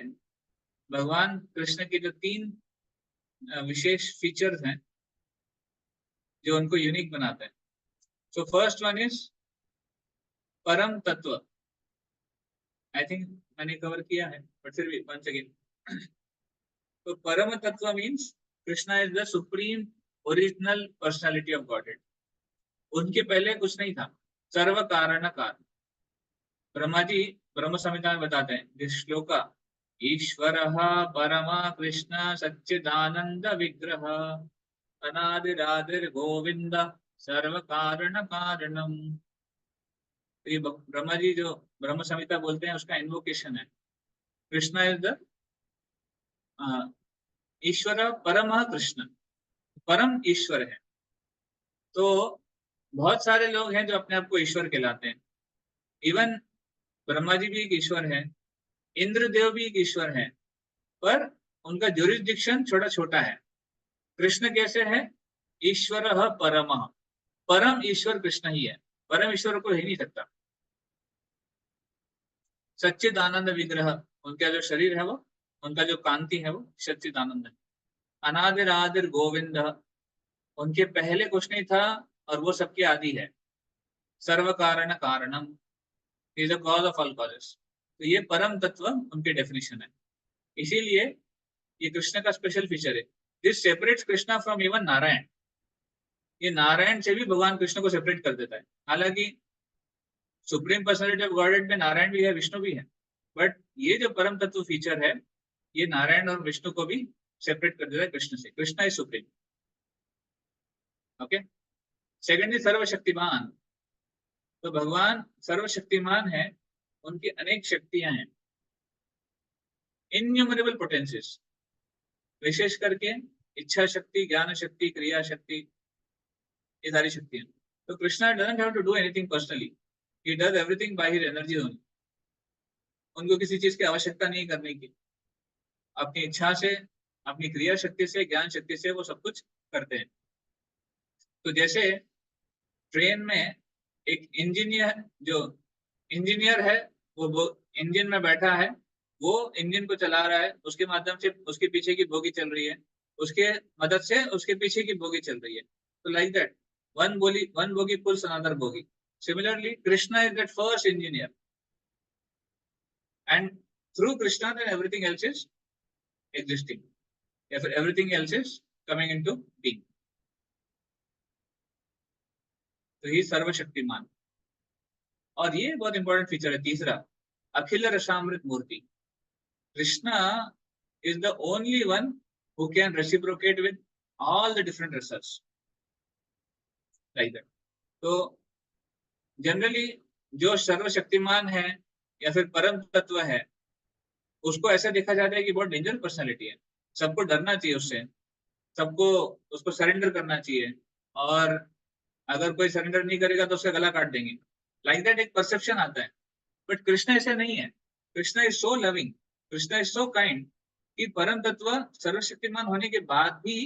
भगवान कृष्ण के जो तीन विशेष फीचर्स हैं जो उनको यूनिक बनाते हैं। सो फर्स्ट वन इज परम तत्व। आई थिंक मैंने कवर किया है बट फिर भी वंस अगेन। तो परम तत्व means Krishna is the supreme original personality of godhead. उनके पहले कुछ नहीं था, सर्व कारण कारण। ब्रह्मा जी ब्रह्म संहिता में बताते हैं दिस श्लोका, ईश्वर परमा कृष्ण सच्चिदानंद विग्रह अनादिरादिर गोविंद सर्व कारण कारणम। तो ये ब्रह्मा जी जो ब्रह्म संहिता बोलते हैं उसका इन्वोकेशन है। कृष्णा इज द ईश्वर परम कृष्ण, परम ईश्वर है। तो बहुत सारे लोग हैं जो अपने आप को ईश्वर कहलाते हैं। इवन ब्रह्मा जी भी एक ईश्वर है, इंद्रदेव भी एक ईश्वर है, पर उनका ज्यूरिसडिक्शन छोटा छोटा है। कृष्ण कैसे है? ईश्वर परम, परम ईश्वर कृष्ण ही है, परम ईश्वर को ही नहीं सकता। सच्चिद आनंद विग्रह, उनका जो शरीर है वो, उनका जो कांति है वो सच्चिद आनंद है। अनादिर आदिर गोविंद, उनके पहले कुछ नहीं था और वो सबके आदि है। सर्व कारण कारणम, is the cause of all causes. तो ये परम तत्व उनके डेफिनेशन है। इसीलिए ये कृष्ण का स्पेशल फीचर है। This separates Krishna from even Narayan. ये नारायण से भी भगवान कृष्ण को सेपरेट कर देता है। हालांकि सुप्रीम पर्सनालिटी ऑफ गॉडहेड में नारायण भी है, विष्णु भी है, बट ये जो परम तत्व फीचर है ये नारायण और विष्णु को भी सेपरेट कर देता है कृष्ण से। Krishna is supreme. Okay, secondly सर्वशक्तिमान। तो भगवान सर्वशक्तिमान है, उनकी अनेक शक्तियां हैं, इन्यूमरेबल पोटेंसीज। विशेष करके इच्छा शक्ति, ज्ञान शक्ति, क्रिया शक्ति, ये सारी शक्तियां। तो Krishna doesn't have to do anything personally, he does everything by his energy only. उनको किसी चीज की आवश्यकता नहीं करने की, अपनी इच्छा से, अपनी क्रिया शक्ति से, ज्ञान शक्ति से वो सब कुछ करते हैं। तो जैसे ट्रेन में एक इंजीनियर, जो इंजीनियर है वो इंजन में बैठा है, वो इंजन को चला रहा है, उसके माध्यम से उसके पीछे की बोगी चल रही है, उसके मदद से उसके पीछे की बोगी चल रही है। तो like that one bogie pulls another bogie. Similarly, Krishna is that first engineer, and through Krishna then everything else is existing, everything else is coming into being. तो ही सर्वशक्तिमान। और ये बहुत इंपॉर्टेंट फीचर है तीसरा, अखिल रसामृत मूर्ति। Krishna is the only one who can reciprocate with all the different rasas, like that. तो जनरली जो सर्वशक्तिमान है या फिर परम तत्व है, उसको ऐसा देखा जाता है कि बहुत डेंजर पर्सनालिटी है, सबको डरना चाहिए उससे, सबको उसको सरेंडर करना चाहिए, और अगर कोई सरेंडर नहीं करेगा तो उसका गला काट देंगे, लाइक दैट एक परसेप्शन आता है। बट कृष्ण ऐसा नहीं है। Krishna is so loving, Krishna is so kind कि परम तत्व सर्वशक्तिमान होने के बाद भी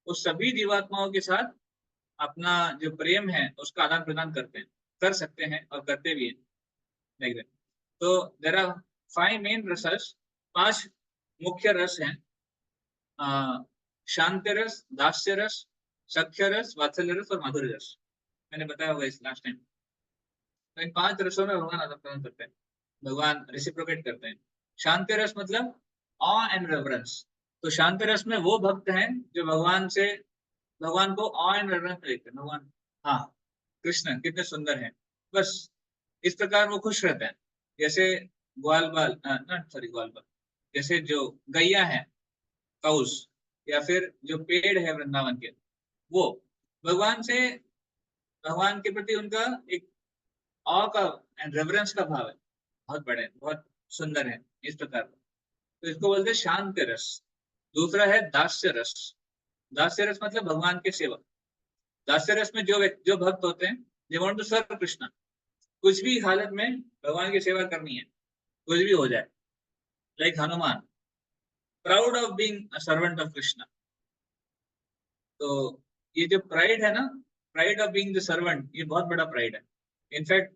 वो सभी जीवात्माओं के साथ अपना जो प्रेम है उसका आदान प्रदान करते हैं, कर सकते हैं और करते भी हैं, लाइक दैट। तो देयर आर 5 मेन रसस, 5 मुख्य रस हैं, शांति रस, दास्य रस, सख्य रस, वात्सल्य रस और माधुर्य रस। मैंने बताया होगा इस लास्ट टाइम। तो इन 5 रसों में भगवान आदान प्रदान करते हैं, भगवान रेसिप्रोकेट करते हैं। शांति रस मतलब ऑ एंड रेवरेंस। तो शांति रस में वो भक्त हैं जो भगवान को ऑ एंड रेवरेंस में देखते हैं। भगवान, हाँ कृष्ण कितने सुंदर हैं, बस इस प्रकार वो खुश रहते हैं। जैसे ग्वालबाल, ग्वालबाल, जैसे जो गैया है, काउस, या फिर जो पेड़ है वृंदावन के, वो भगवान के प्रति उनका एक ऑ का एंड रेवरेंस का भाव है, बहुत बड़े, बहुत सुंदर है, इस प्रकार। तो इसको बोलते हैं शांत रस। दूसरा है दास्य रस। दास्य रस मतलब भगवान के सेवक। दास्य रस में जो भक्त होते हैं, they want to serve Krishna, कुछ भी हालत में भगवान की सेवा करनी है, कुछ भी हो जाए, like Hanuman, proud of being a servant of Krishna. तो ये जो प्राइड है ना, pride of being the servant, ये बहुत बड़ा प्राइड है। इनफैक्ट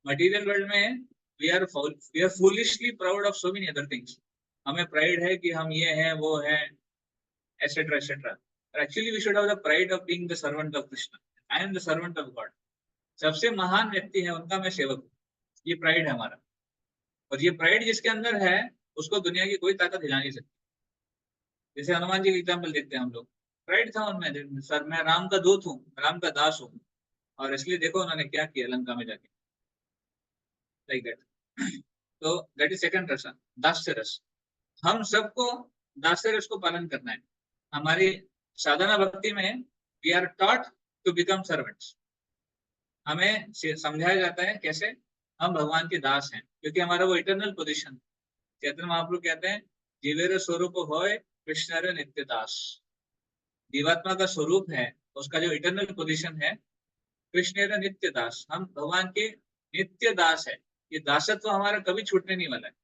मटेरियल वर्ल्ड में we are foolishly proud of so many other things. हमें प्राइड है कि हम ये हैं, वो हैं, etcetera etcetera. Actually we should have the pride of being the servant of Krishna. I am the servant of God. सबसे महान व्यक्ति है, उनका मैं सेवक हूँ, ये प्राइड है हमारा। और ये प्राइड जिसके अंदर है उसको दुनिया की कोई ताकत हिला नहीं सकती। जैसे हनुमान जी का एग्जाम्पल देखते हैं हम लोग, प्राइड था उनमें, सर मैं राम का दूत हूँ, राम का दास हूँ, और इसलिए देखो उन्होंने क्या किया लंका में जाके, लाइक दैट। तो दैट इज सेकंड रस, दास्य रस। हम सबको दास्य रस को पालन करना है। हमारी साधना भक्ति में we are taught to become servants. हमें समझाया जाता है कैसे हम भगवान के दास हैं, क्योंकि हमारा वो इटर्नल पोजीशन। चैतन्य महाप्रभु कहते हैं, जीवेर स्वरूप होय कृष्ण नित्य दास। जीवात्मा का स्वरूप है, उसका जो इटर्नल पोजीशन है, कृष्ण नित्य दास। हम भगवान के नित्य दास है। ये दासत्व हमारा कभी छूटने नहीं वाला है।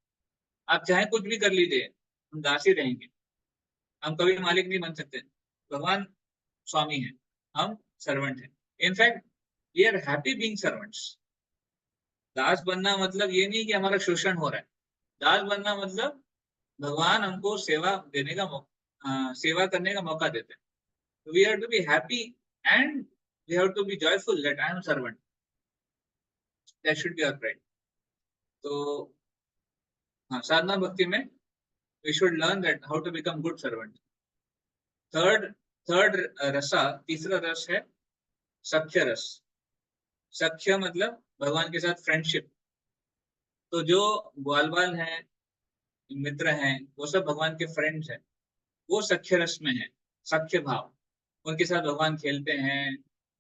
आप चाहे कुछ भी कर लीजिए, हम दास ही रहेंगे, हम कभी मालिक नहीं बन सकते। भगवान स्वामी है, हम सर्वेंट हैं। In fact we are happy being servants. दास बनना मतलब ये नहीं कि हमारा शोषण हो रहा है। दास बनना मतलब भगवान हमको सेवा देने का सेवा करने का मौका देते हैं। तो we have to be happy and we have to be joyful that I am servant. That should be our pride. तो हाँ, साधना भक्ति में we should learn that how to become good servant. Third rasa, तीसरा रस है सख्य रस। सख्य मतलब भगवान के साथ फ्रेंडशिप। तो जो ग्वालबाल हैं, मित्र हैं, वो सब भगवान के फ्रेंड्स हैं, वो सख्य रस में है, सख्य भाव। उनके साथ भगवान खेलते हैं,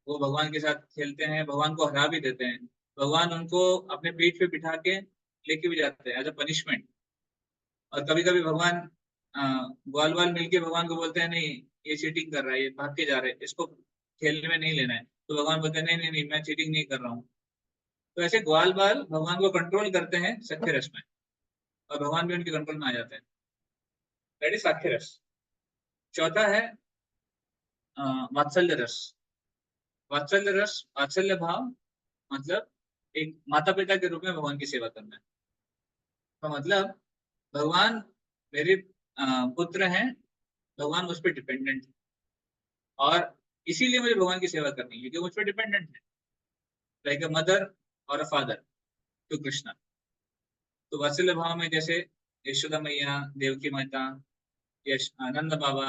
वो भगवान के साथ खेलते हैं, भगवान को हरा भी देते हैं। भगवान उनको अपने पीठ पे बिठा के लेके भी जाते हैं एज अ पनिशमेंट। और कभी कभी भगवान ग्वालबाल मिलके भगवान को बोलते हैं, नहीं ये चीटिंग कर रहा है, ये भाग के जा रहे हैं, इसको खेलने में नहीं लेना है। तो भगवान बोलते हैं, नहीं नहीं नहीं, मैं चीटिंग नहीं कर रहा हूँ। तो ऐसे ग्वाल बाल भगवान को कंट्रोल करते हैं सख्य रस में, और भगवान भी उनके कंट्रोल में आ जाते हैं। दैट इज साख्य रस। चौथा है वात्सल्य रस। वात्सल्य रस, वात्सल्य भाव मतलब एक माता पिता के रूप में भगवान की सेवा करना है। तो मतलब भगवान मेरे पुत्र हैं, भगवान मुझ पर डिपेंडेंट है, और इसीलिए मुझे भगवान की सेवा करनी है क्योंकि मुझ पर डिपेंडेंट है, लाइक अ मदर और अ फादर टू कृष्णा। तो वात्सल्य भाव में जैसे यशोदा मैया, देवकी माता, यश आनंद बाबा,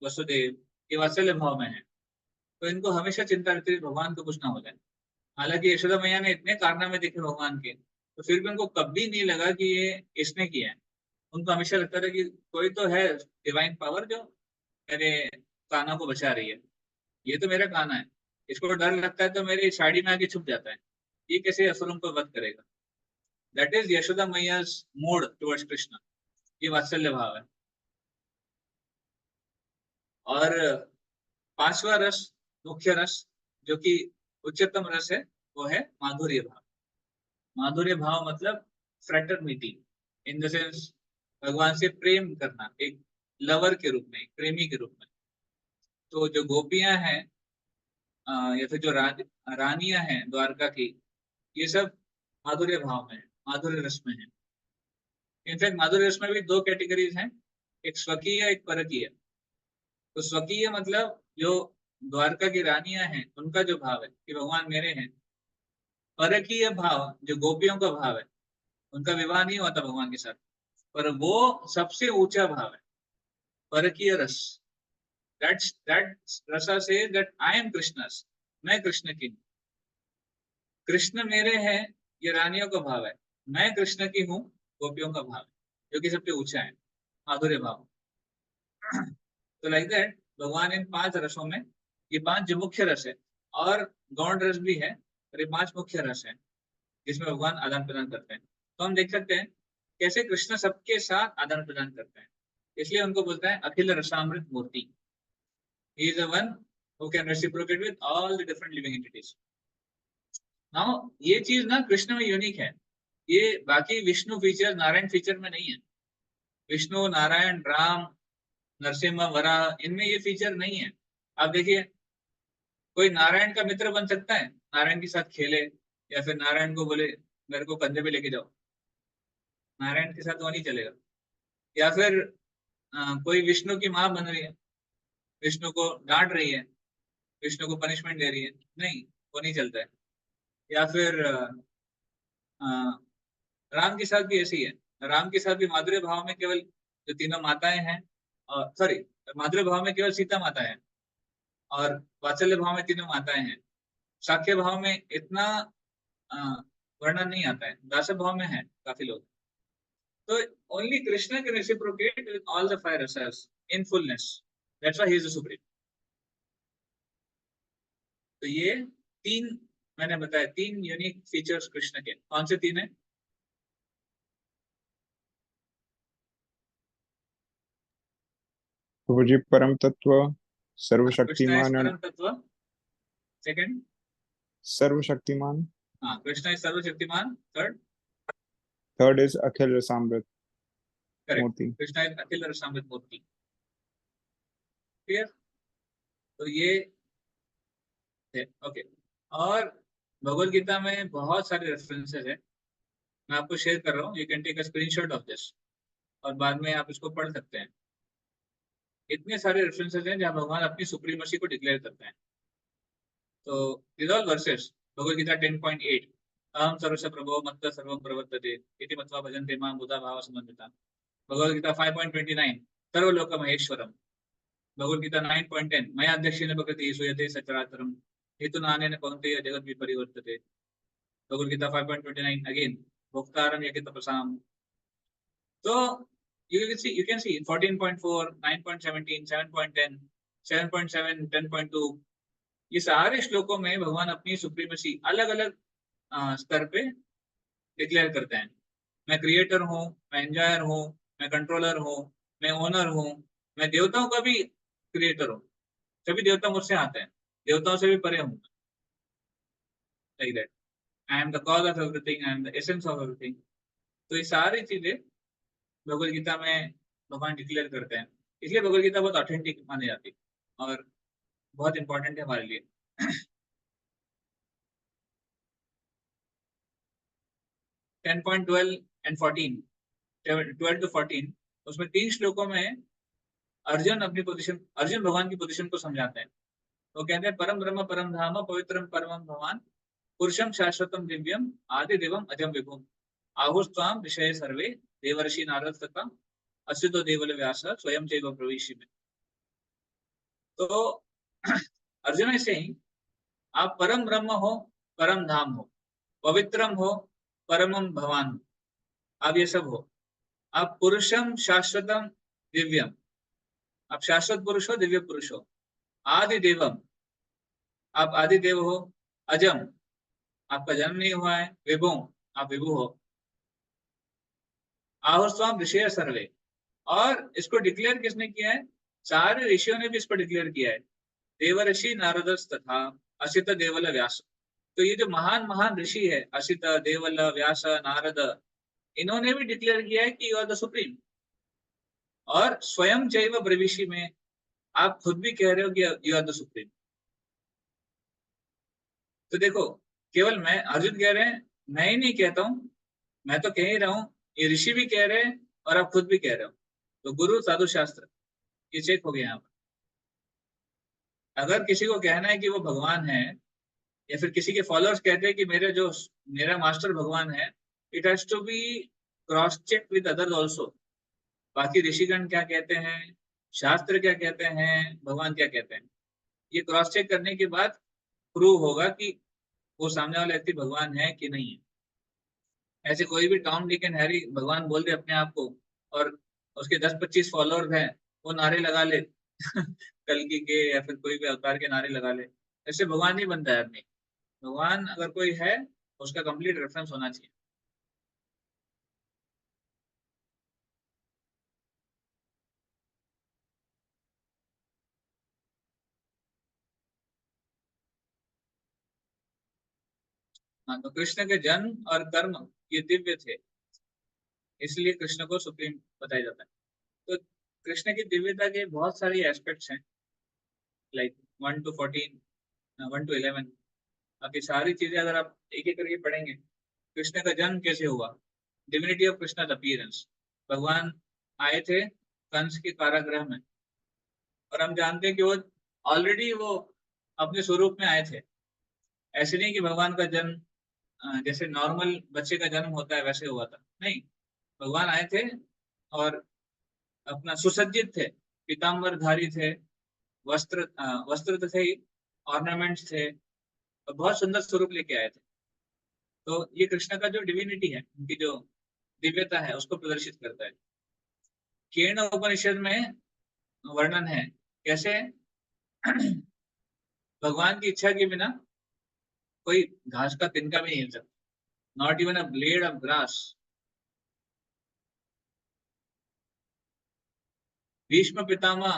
वसुदेव, ये वात्सल्य भाव में है। तो इनको हमेशा चिंता रहती है भगवान को कुछ ना हो जाए। हालांकि यशोदा मैया ने इतने कारनामे देखे भगवान के, तो फिर भी उनको कभी नहीं लगा कि ये इसने किया है। उनको हमेशा लगता था कि कोई तो है डिवाइन पावर जो मेरे काना को बचा रही है, ये तो मेरा काना है, इसको डर लगता है तो मेरी साड़ी में आके छुप जाता है, ये कैसे असुरों को वध करेगा। That is Yashoda Maiya's mode towards Krishna, ये वात्सल्य भाव है। और पांचवा रस, मुख्य रस, जो कि उच्चतम रस है, वो है माधुर्य भाव। माधुर्य भाव मतलब फ्रेटर्निटी, इन द सेंस भगवान से प्रेम करना, एक लवर के रूप में, एक प्रेमी के रूप में। तो जो गोपियां हैं या फिर जो रानियां हैं द्वारका की, ये सब माधुर्य भाव में है, माधुर्य रस में है। इनफैक्ट माधुर्य रस में भी दो कैटेगरीज हैं, एक स्वकीय, एक परकीय। तो स्वकीय मतलब जो द्वारका की रानियां हैं उनका जो भाव है कि भगवान मेरे हैं। परकीय भाव जो गोपियों का भाव है, उनका विवाह नहीं होता भगवान के साथ, पर वो सबसे ऊंचा भाव है, परकीय रस। that rasa says that I am Krishna's, मैं कृष्ण की हूँ। कृष्ण मेरे हैं, ये रानियों का भाव है। मैं कृष्ण की हूँ, गोपियों का भाव है, जो कि सबसे ऊंचा है, माधुर्य भाव। तो लाइक दैट भगवान इन पांच रसों में, ये पांच जो मुख्य रस है, और गौण रस भी है, और ये पांच मुख्य रस है जिसमें भगवान आदान प्रदान करते हैं। तो हम देख सकते हैं कैसे कृष्ण सबके साथ आदान प्रदान करते हैं, इसलिए उनको बोलता है अखिल रसामृत मूर्ति। He is the one who can reciprocate with all the different living entities. Now ये चीज ना कृष्ण में यूनिक है, ये बाकी विष्णु फीचर, नारायण फीचर में नहीं है। विष्णु, नारायण, राम, नरसिम्हा, वराह, इनमें ये फीचर नहीं है। आप देखिए, कोई नारायण का मित्र बन सकता है, नारायण के साथ खेले, या फिर नारायण को बोले मेरे को कंधे पे लेके जाओ, नारायण के साथ वो नहीं चलेगा। या फिर कोई विष्णु की माँ बन रही है, विष्णु को डांट रही है, विष्णु को पनिशमेंट दे रही है, नहीं, वो नहीं चलता है। या फिर राम के साथ भी ऐसी है। राम के साथ भी माधुर्य भाव में केवल जो तीनों माताएं हैं, सॉरी, माधुर्य भाव में केवल सीता माता है, और वात्सल्य भाव में तीनों माताएं हैं। साख्य भाव में इतना अ, वर्णन नहीं आता है, दास भाव में है काफी लोग। तो only Krishna can reciprocate with all the five rasas in fullness, that's why he is the supreme. तो ये तीन मैंने बताया, तीन यूनिक फीचर्स कृष्ण के। कौन से तीन है? प्रभु जी परम तत्व, कृष्ण इज सर्वशक्तिमान परम तत्व, सेकंड सर्वशक्तिमान, हाँ कृष्ण इज सर्वशक्तिमान, थर्ड थर्ड इज अखिल रसामृत करेक्ट, मूर्ति। कृष्ण इज अखिल रसामृत मूर्ति। क्लियर? तो ये है, ओके। और भगवद गीता में बहुत सारे रेफरेंसेस है, मैं आपको शेयर कर रहा हूँ, you can take a screenshot of this, और बाद में आप इसको पढ़ सकते हैं। इतने सारे रेफरेंसेस हैं जहाँ भगवान अपनी सुप्रीमेसी को डिक्लेयर करते हैं। तो these all verses, Bhagavad Gita 10.8, अहम सर्वस्य प्रभो मत्त सर्वं प्रवर्तते इति मत्वा भजन्ते मां बुधा भाव संबंधिता। भगवद गीता 5.29, सर्वलोक महेश्वरम। भगवद गीता 9.10, मया अध्यक्षेण भगवती सूयते सचराचरम हेतु नानेन कौन्तेय जगत् विपरिवर्तते। भगवद गीता 5.29 अगेन, भोक्तारम यज्ञ तपसाम। तो you can see 14.4, 9.17, 7.10, 7.7, 10.2, ये सारे श्लोकों में भगवान अपनी सुप्रीमेसी अलग अलग स्तर पे डिक्लेयर करते हैं। मैं क्रिएटर हूँ, मैं एंजॉयर हूँ, मैं कंट्रोलर हूँ, मैं ओनर हूँ, मैं देवताओं का भी क्रिएटर हूँ, सभी देवता मुझसे आते हैं, देवताओं से भी परे हूँ, like that. I am the cause of everything, I am the essence of everything. तो ये सारी चीजें भगवद गीता में भगवान डिक्लेयर करते हैं, इसलिए भगवद गीता बहुत ऑथेंटिक मानी जाती है और बहुत इंपॉर्टेंट है हमारे लिए। 10.12 एंड 14, 12 to 14, उसमें 3 श्लोकों में अर्जुन भगवान की पोजीशन को समझाते हैं। वो कहते हैं परम ब्रह्म परम धाम पवित्रम परमम भगवान पुरुषम शाश्वतम दिव्यम आदि देवम अजम विभुम आहुस्त्वाम विषय सर्वे देवर्षि नारद तथा अच्युतो देवल व्यास स्वयं चैव प्रविशि में। तो अर्जुन ऐसे ही आप परम ब्रह्म हो, परम धाम हो, पवित्रम हो, परमम भगवान हो, आप ये सब हो। आप पुरुषम शाश्वतम दिव्यम, आप शाश्वत पुरुष हो, दिव्य पुरुष हो। आदि देवम, आप आदि देव हो। अजम, आपका जन्म नहीं हुआ है। विभु, आप विभु हो। आहुस्वाम ऋषि सर्वे, और इसको डिक्लेयर किसने किया है? सारे ऋषियों ने भी इसको डिक्लेयर किया है। देवर्षि नारद तथा असित देवल व्यास। तो ये जो महान महान ऋषि है, असित, देवल, व्यास, नारद, इन्होंने भी डिक्लेयर किया है कि यू आर द सुप्रीम। और स्वयं जैव ब्रविशी में आप खुद भी कह रहे हो कि यू आर द सुप्रीम। तो देखो, केवल मैं, अर्जुन कह रहे हैं, मैं ही नहीं कहता हूं, मैं तो कह ही रहा हूं, ये ऋषि भी कह रहे हैं और आप खुद भी कह रहे हो। तो गुरु साधु शास्त्र ये चेक हो गया यहाँ पर। अगर किसी को कहना है कि वो भगवान है, या फिर किसी के फॉलोअर्स कहते हैं कि मेरा मास्टर भगवान है, it has to be cross check with others also. बाकी ऋषिगण क्या कहते हैं, शास्त्र क्या कहते हैं, भगवान क्या कहते हैं, ये क्रॉस चेक करने के बाद प्रूव होगा कि वो सामने वाला व्यक्ति भगवान है कि नहीं है। ऐसे कोई भी टॉम डिक एंड हैरी भगवान बोल दे अपने आप को, और उसके 10-25 फॉलोअर्स हैं, वो नारे लगा ले कल्कि के या फिर कोई भी अवतार के नारे लगा ले, ऐसे भगवान नहीं बनता है आदमी। भगवान अगर कोई है, उसका कंप्लीट रेफरेंस होना चाहिए। हाँ, तो कृष्ण के जन्म और कर्म ये दिव्य थे, इसलिए कृष्ण को सुप्रीम बताया जाता है। तो कृष्ण की दिव्यता के बहुत सारे एस्पेक्ट्स हैं, लाइक 1 to 14, 1 to 11। बाकी सारी चीजें अगर आप एक एक करके पढ़ेंगे, कृष्ण का जन्म कैसे हुआ, डिविनिटी ऑफ कृष्ण अपीयरेंस, भगवान आए थे कंस के कारागृह में, और हम जानते हैं कि वो ऑलरेडी वो अपने स्वरूप में आए थे। ऐसे नहीं कि भगवान का जन्म जैसे नॉर्मल बच्चे का जन्म होता है वैसे हुआ था, नहीं। भगवान आए थे और अपना सुसज्जित थे, पीताम्बरधारी थे, वस्त्र तो थे ही, ऑर्नामेंट्स थे, और बहुत सुंदर स्वरूप लेके आए थे। तो ये कृष्ण का जो डिविनिटी है, उनकी जो दिव्यता है, उसको प्रदर्शित करता है। केन उपनिषद में वर्णन है कैसे भगवान की इच्छा के बिना कोई घास का तिनका भी नहीं हिल सकता, not even a blade of grass. Bhishma Pitamah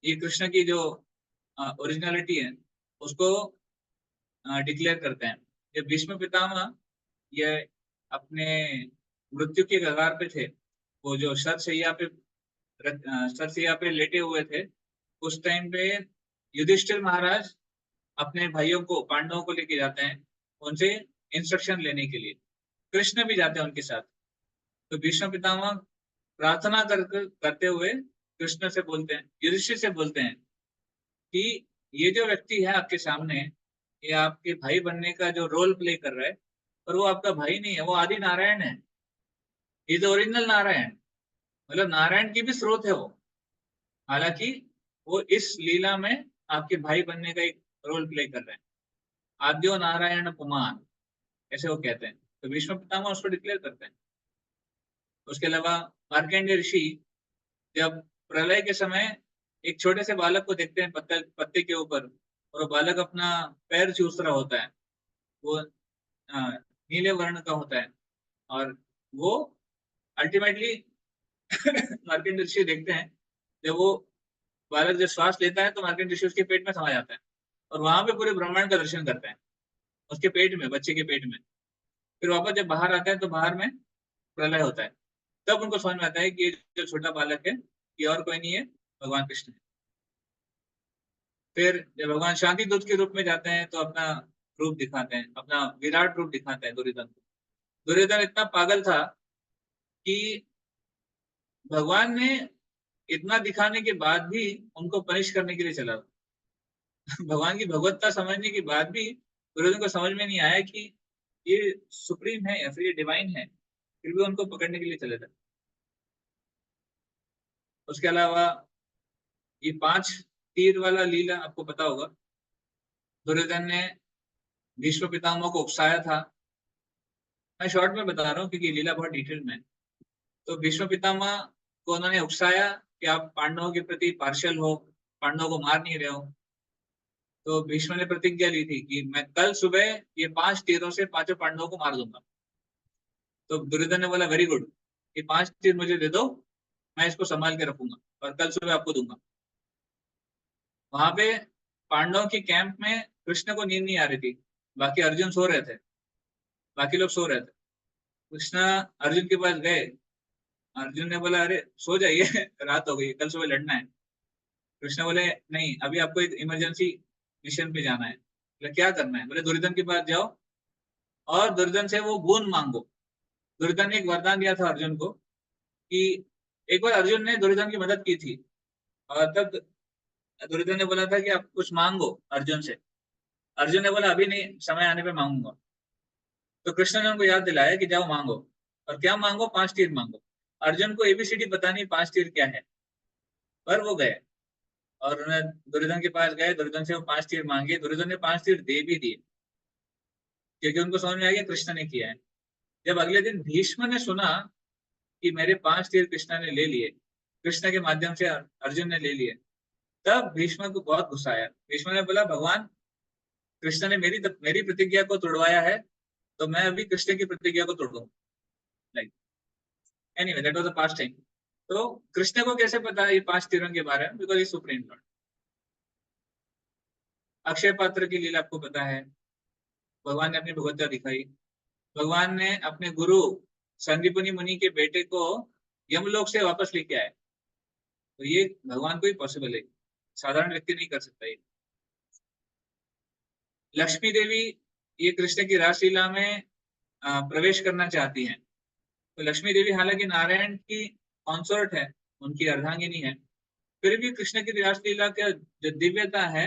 ये कृष्ण की जो ओरिजिनलिटी है उसको डिक्लेयर करते हैं। ये भीष्म पितामह ये अपने मृत्यु के कगार पे थे, वो जो सरसैया पे लेटे हुए थे, उस टाइम पे युधिष्ठिर महाराज अपने भाइयों को, पांडवों को लेके जाते हैं उनसे इंस्ट्रक्शन लेने के लिए। कृष्ण भी जाते हैं उनके साथ। तो भीष्म पितामह प्रार्थना करते हुए कृष्ण से बोलते हैं, युधिष्ठिर से बोलते हैं कि ये जो व्यक्ति है आपके सामने, ये आपके भाई बनने का जो रोल प्ले कर रहा है, पर वो आपका भाई नहीं है, वो आदि नारायण है। ये तो ओरिजिनल नारायण, मतलब नारायण की भी स्रोत है वो। हालांकि वो इस लीला में आपके भाई बनने का एक रोल प्ले कर रहे हैं। आद्यो नारायण पुमान, ऐसे वो कहते हैं। तो भीष्म पितामह उसको डिक्लेयर करते हैं। उसके अलावा मार्कंडेय ऋषि जब प्रलय के समय एक छोटे से बालक को देखते हैं पत्ते के ऊपर, और वो बालक अपना पैर चूस रहा होता है, वो नीले वर्ण का होता है, और वो अल्टीमेटली मार्कंडेय ऋषि देखते हैं जब वो बालक जब श्वास लेता है तो मार्कंडेय ऋषि उसके पेट में समा जाता है, और वहां पे पूरे ब्रह्मांड का दर्शन करते हैं। उसके पेट में, बच्चे के पेट में। फिर वापस जब बाहर आता है तो बाहर में प्रलय होता है। तब उनको समझ में आता है कि ये जो छोटा बालक है ये और कोई नहीं है, भगवान कृष्ण है। फिर जब भगवान शांति दूत के रूप में जाते हैं तो अपना रूप दिखाते हैं, अपना विराट रूप दिखाते हैं दुर्योधन को। दुर्योधन इतना पागल था कि भगवान ने इतना दिखाने के बाद भी उनको पनिश करने के लिए चला। भगवान की भगवत्ता समझने के बाद भी दुर्योधन को समझ में नहीं आया कि ये सुप्रीम है या फिर ये डिवाइन है, फिर भी उनको पकड़ने के लिए चले थे। उसके अलावा ये 5 तीर वाला लीला आपको पता होगा। दुर्योधन ने भीष्म पितामह को उकसाया था। मैं शॉर्ट में बता रहा हूँ क्योंकि लीला बहुत डिटेल में है। तो भीष्म पितामह को उन्होंने उकसाया कि आप पांडवों के प्रति पार्शियल हो, पांडवों को मार नहीं रहे हो। तो भीष्म ने प्रतिज्ञा ली थी कि मैं कल सुबह ये 5 तीरों से 5 पांडवों को मार दूंगा। तो दुर्योधन ने बोला वेरी गुड, ये 5 तीर मुझे दे दो, मैं इसको संभाल के रखूंगा और कल सुबह आपको दूंगा। वहां पे पांडवों की कैंप में कृष्ण को नींद नहीं आ रही थी, बाकी अर्जुन सो रहे थे, बाकी लोग सो रहे थे। कृष्ण अर्जुन के पास गए। अर्जुन ने बोला अरे सो जाइए रात हो गई, कल सुबह लड़ना है। कृष्ण बोले नहीं, अभी आपको एक इमरजेंसी मिशन पे जाना है। बोले क्या करना है? बोले दुर्योधन के पास जाओ और दुर्योधन से वो बोन मांगो। दुर्योधन ने एक वरदान दिया था अर्जुन को कि एक बार अर्जुन ने दुर्योधन की मदद की थी और तब दुर्योधन ने बोला था कि आप कुछ मांगो अर्जुन से। अर्जुन ने बोला अभी नहीं, समय आने पे मांगूंगा। तो कृष्ण ने उनको याद दिलाया कि जाओ मांगो, और क्या मांगो? 5 तीर मांगो। अर्जुन को एबीसीडी पता नहीं 5 तीर क्या है, पर वो गए और उन्हें दुर्योधन के पास गए, दुर्योधन से वो 5 तीर मांगे। दुर्योधन ने 5 तीर दे भी दिए क्योंकि उनको समझ में आ गया कृष्ण ने किया है। जब अगले दिन भीष्म ने सुना कि मेरे 5 तीर कृष्ण ने ले लिए, कृष्ण के माध्यम से अर्जुन ने ले लिए, तब भीष्म को बहुत गुस्सा आया। भीष्म ने बोला भगवान कृष्ण ने मेरी प्रतिज्ञा को तोड़वाया है, तो मैं अभी कृष्ण की प्रतिज्ञा को तोड़ूंगा। Like anyway that was the pastime. तो कृष्ण को कैसे पता है ये 5 तीरों के बारे में? बिकॉज ये सुप्रीम लॉर्ड। अक्षय पात्र की लीला आपको पता है। भगवान ने अपनी भगवत्ता दिखाई। भगवान ने अपने गुरु संदीपनी मुनि के बेटे को यमलोक से वापस लेके आए। तो ये भगवान को ही पॉसिबल है, साधारण व्यक्ति नहीं कर सकता। ये लक्ष्मी देवी ये कृष्ण की रासलीला में प्रवेश करना चाहती हैं। तो लक्ष्मी देवी हालांकि नारायण की कॉन्सोर्ट है, उनकी अर्धांगिनी है, फिर भी कृष्ण की रासलीला का जो दिव्यता है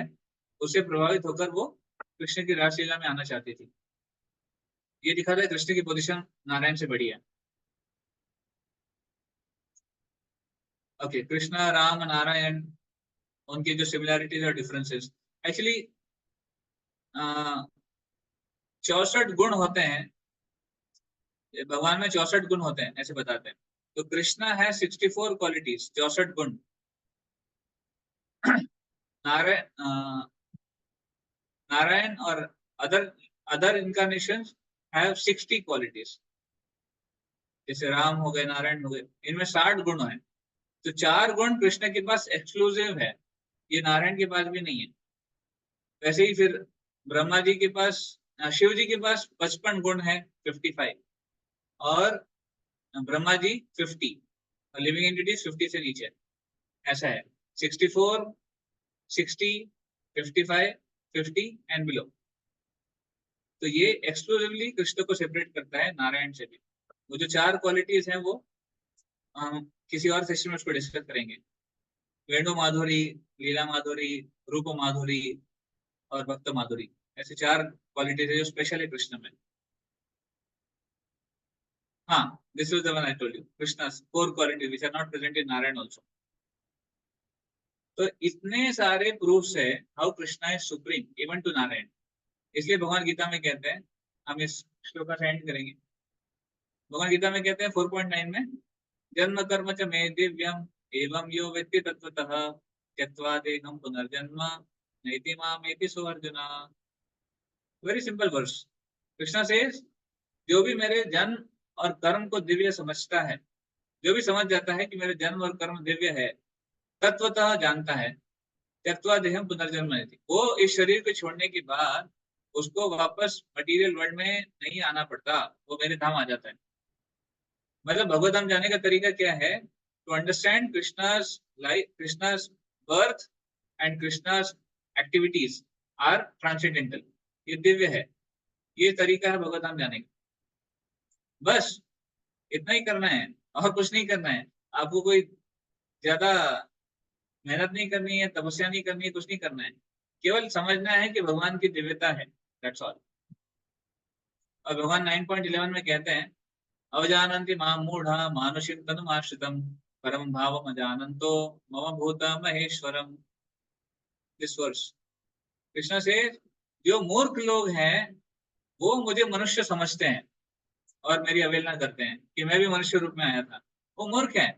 उससे प्रभावित होकर वो कृष्ण की रासलीला में आना चाहती थी। ये दिखाता है कृष्ण की पोजीशन नारायण से बड़ी है। ओके, कृष्णा, राम, नारायण, उनकी जो सिमिलैरिटीज और डिफरेंसेस, एक्चुअली 64 गुण होते हैं भगवान में। 64 गुण होते हैं ऐसे बताते हैं। तो कृष्णा है 64 क्वालिटीज, 64 गुण। नारायण नारायण और अदर इनकारनेशंस हैव 60 क्वालिटीज। जैसे राम हो गए, नारायण हो गए, इनमें 60 गुण है। तो 4 गुण कृष्ण के पास एक्सक्लूसिव है, ये नारायण के पास भी नहीं है। वैसे ही फिर ब्रह्मा जी के पास, शिव जी के पास 55 गुण है, 55, और ब्रह्मा जी 50, और लिविंग एंटिटीज 50 से नीचे। ऐसा है 64, 60, 55, 50 एंड बिलो। तो ये एक्सक्लूसिवली कृष्ण को सेपरेट करता है नारायण से भी। वो जो 4 क्वालिटीज हैं वो हम किसी और सेशन में उसको डिस्कस करेंगे। वेणु माधुरी, लीला माधुरी, रूप माधुरी और भक्त माधुरी, ऐसे 4 क्वालिटीज है जो स्पेशल है कृष्ण में। हाँ, this is the one I told you, Krishna's 4 qualities which are not present in Narayan also. तो इतने सारे प्रूफ्स है how Krishna is supreme even to Narayan. इसलिए भगवान गीता में कहते हैं, हम इस श्लोक का एंड करेंगे। भगवान गीता में कहते हैं 4.9 में, जन्म कर्म च मे दिव्यम एवं यो वेत्ति तत्वतः त्यक्त्वा देहं पुनर्जन्म नैति मामेति सो Arjuna. Very simple verse. Krishna says जो भी मेरे जन्म और कर्म को दिव्य समझता है, जो भी समझ जाता है कि मेरे जन्म और कर्म दिव्य है, तत्वतः जानता है, त्यक्त्वा देहं पुनर्जन्म नैति, वो इस शरीर को छोड़ने के बाद उसको वापस मटेरियल वर्ल्ड में नहीं आना पड़ता, वो मेरे धाम आ जाता है। मतलब भगवत धाम जाने का तरीका क्या है? To understand Krishna's life, Krishna's birth and Krishna's activities are transcendental. ये दिव्य है, ये तरीका है भगवत धाम जाने का। बस इतना ही करना है और कुछ नहीं करना है। आपको कोई ज्यादा मेहनत नहीं करनी है, तपस्या नहीं करनी है, कुछ नहीं करना है। केवल समझना है कि भगवान की दिव्यता है, दैट्स ऑल। और भगवान 9.11 में कहते हैं, अवजानन्ति मां मूढ़ा मानुषिं तनुमाश्रितं परम भावम अजानन्तो मम भूत महेश्वरम। दिस वर्स कृष्णा से, जो मूर्ख लोग हैं वो मुझे मनुष्य समझते हैं और मेरी अवहेलना करते हैं कि मैं भी मनुष्य रूप में आया था। वो मूर्ख हैं,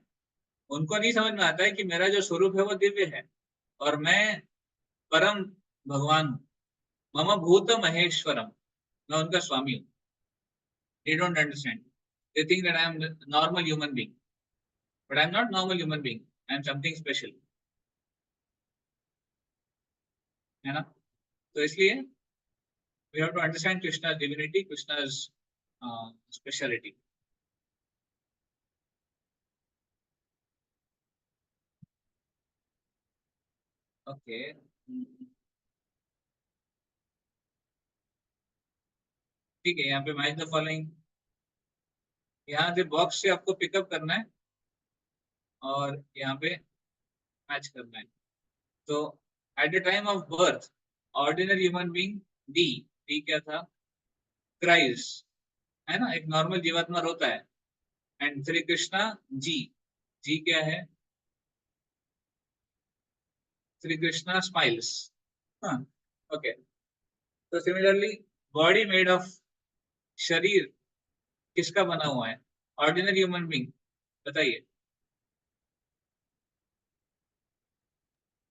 उनको नहीं समझ में आता है कि मेरा जो स्वरूप है वो दिव्य है और मैं परम भगवान हूँ। मम भूत महेश्वरम, मैं उनका स्वामी हूँ। They don't understand. They think that I am a normal human being, but I am not normal human being. I am something special, है ना? तो इसलिए we have to understand Krishna's divinity, Krishna's speciality. Okay. ठीक है, यहाँ पे मैच द फॉलोइंग, यहाँ से बॉक्स से आपको पिकअप करना है और यहाँ पे मैच करना है। तो at the time of birth ordinary human being D, D क्या था? क्राइस, है ना? एक नॉर्मल जीवात्मा रोता है। एंड श्री कृष्णा जी, जी क्या है? श्री कृष्णा स्माइल्स। हाँ, ओके। तो सिमिलरली बॉडी मेड ऑफ, शरीर किसका बना हुआ है? ऑर्डिनरी ह्यूमन बीइंग, बताइए।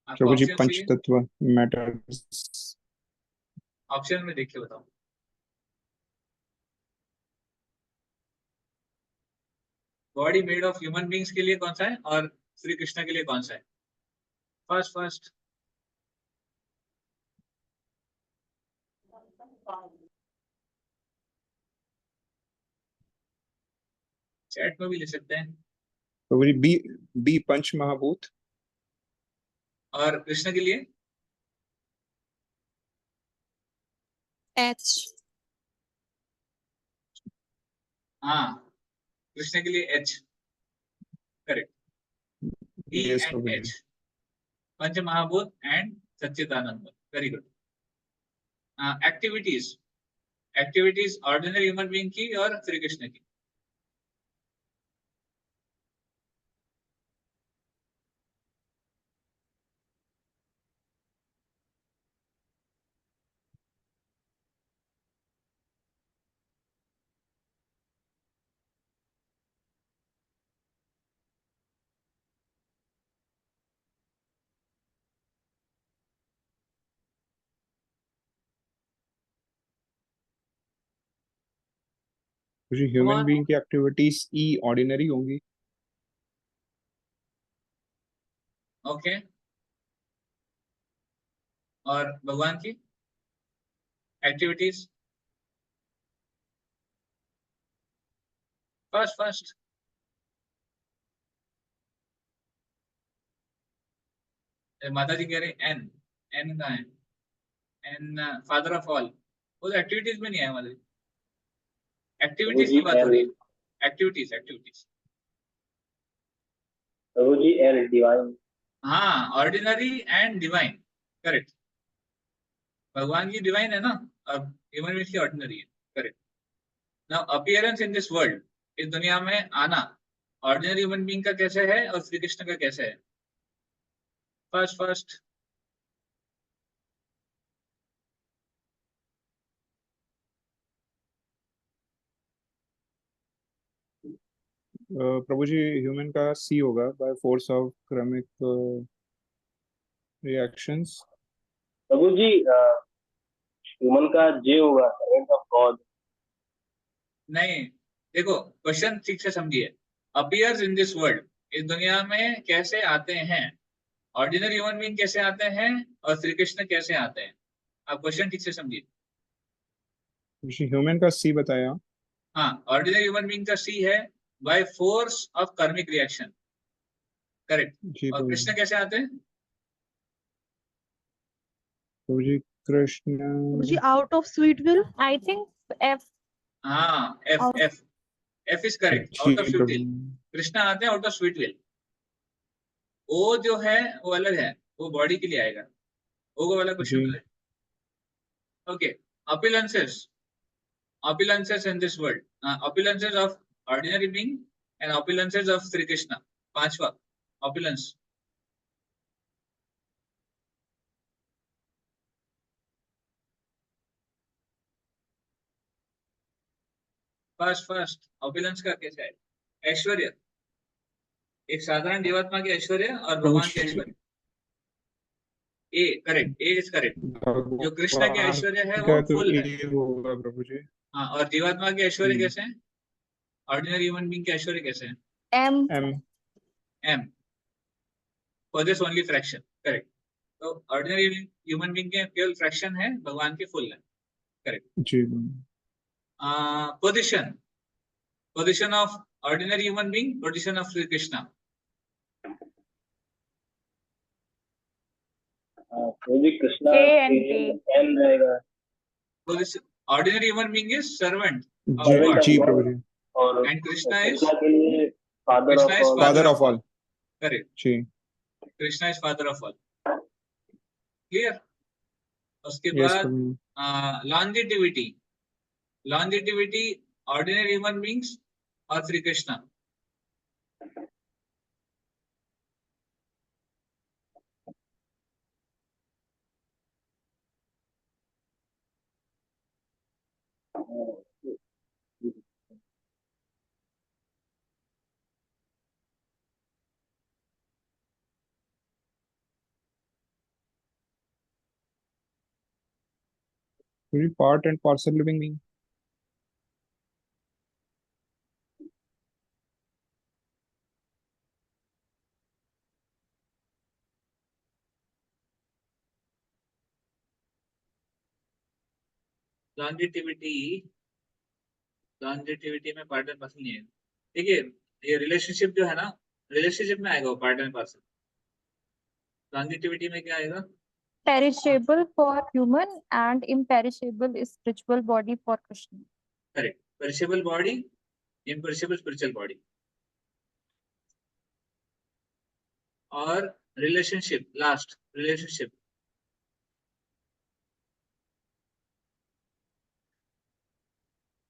आपको प्रभु जी ऑप्शन पंच चाहिए? तत्व मैटर। ऑप्शन में देखिए, बताओ। Body made of human beings के लिए कौन सा है और श्री कृष्ण के लिए कौन सा है? फर्स्ट फर्स्ट चैट में भी लिख सकते हैं। प्रभु जी बी, बी पंच महाभूत। और कृष्ण के लिए? एच। हाँ, कृष्ण के लिए H, correct. B yes and Prabhu ji. H, panch mahabhoot and sachchidanand. Very good. Activities, activities ordinary human being की और श्री कृष्ण की। Prabhu ji Come human on. Being की एक्टिविटीज ई ऑर्डिनरी होंगी। ओके, और भगवान की एक्टिविटीज? फर्स्ट फर्स्ट माता जी कह रहे एन, एन का है, एन फादर ऑफ ऑल। वो तो एक्टिविटीज में नहीं है माता जी, प्रभु एक्टिविटीज जी की बात हो रही एल, है। Activities, activities. Prabhu ji L divine. हाँ, ऑर्डिनरी एंड डिवाइन, करेक्ट। भगवान की डिवाइन है ना, और ह्यूमन बीइंग की ऑर्डिनरी है, correct. Now appearance in this world, इस दुनिया में आना, ऑर्डिनरी ह्यूमन बीइंग का कैसे है और श्री कृष्ण का कैसे है? फर्स्ट फर्स्ट प्रभु जी ह्यूमन का सी होगा, बाय फोर्स ऑफ क्रमिक रिएक्शंस। प्रभु जी ह्यूमन का जे होगा, सर्वेंट ऑफ गॉड। नहीं, देखो क्वेश्चन ठीक से समझिए। अपीयर्स इन दिस वर्ल्ड, इस दुनिया में कैसे आते हैं? ऑर्डिनरी ह्यूमन बीइंग कैसे आते हैं और श्री कृष्ण कैसे आते हैं? आप क्वेश्चन ठीक से समझिए। ह्यूमन का सी बताया। हाँ, ऑर्डिनरी ह्यूमन बीइंग का सी है by force of karmic reaction, correct. Ji और कृष्ण प्रभु कैसे आते हैं? Ji. Krishna ji out of sweet will. I think F. हाँ, F Out. F F is correct, ji out of sweet Prabhu will. Krishna आते हैं आउट ऑफ स्वीट विल। ओ जो है वो अलग है, वो बॉडी के लिए आएगा। ओ को वाला जी क्वेश्चन है। Okay, opulences, opulences in this world, opulences of ordinary being and opulences of Sri Krishna. पांचवा opulence, फर्स्ट opulence का कैसे है? ऐश्वर्य, एक साधारण जीवात्मा की ऐश्वर्य और प्रभु भगवान के जी ऐश्वर्य। A correct, A is correct. जो कृष्ण के भगवान ऐश्वर्य है वो का तो फुल है। ए होगा प्रभु जी। हाँ, और जीवात्मा के ऐश्वर्य हम्म, कैसे हैं? ऑर्डिनरी ह्यूमन बीइंग के ऐश्वर्य कैसे हैं? M. M M, possess only fraction, correct. तो ऑर्डिनरी ह्यूमन बीइंग के केवल फ्रैक्शन है, भगवान के फुल है, करेक्ट। जी Position, position of ordinary human being, position of Sri Krishna. Prabhu ji Krishna A and के P. एन रहेगा। Position, ordinary human being is servant of ji servant God, of ji Prabhu God, ji. और and Krishna is कृष्णा के लिए father of all. Father father of of all. all. Correct. Ji Krishna is father of all. Clear? उसके यस बाद Prabhu longevity, longevity, ordinary human beings और Sri Krishna. Ji. Part and parcel living being. Longevity, longevity में पार्ट एंड पार्सल नहीं है। देखिए, ये रिलेशनशिप जो है ना, रिलेशनशिप में आएगा वो पार्ट एंड पार्सल। लॉन्जिटिविटी में क्या आएगा? Perishable for human and imperishable spiritual body for Krishna. Correct, perishable body, imperishable spiritual body. और रिलेशनशिप, लास्ट रिलेशनशिप,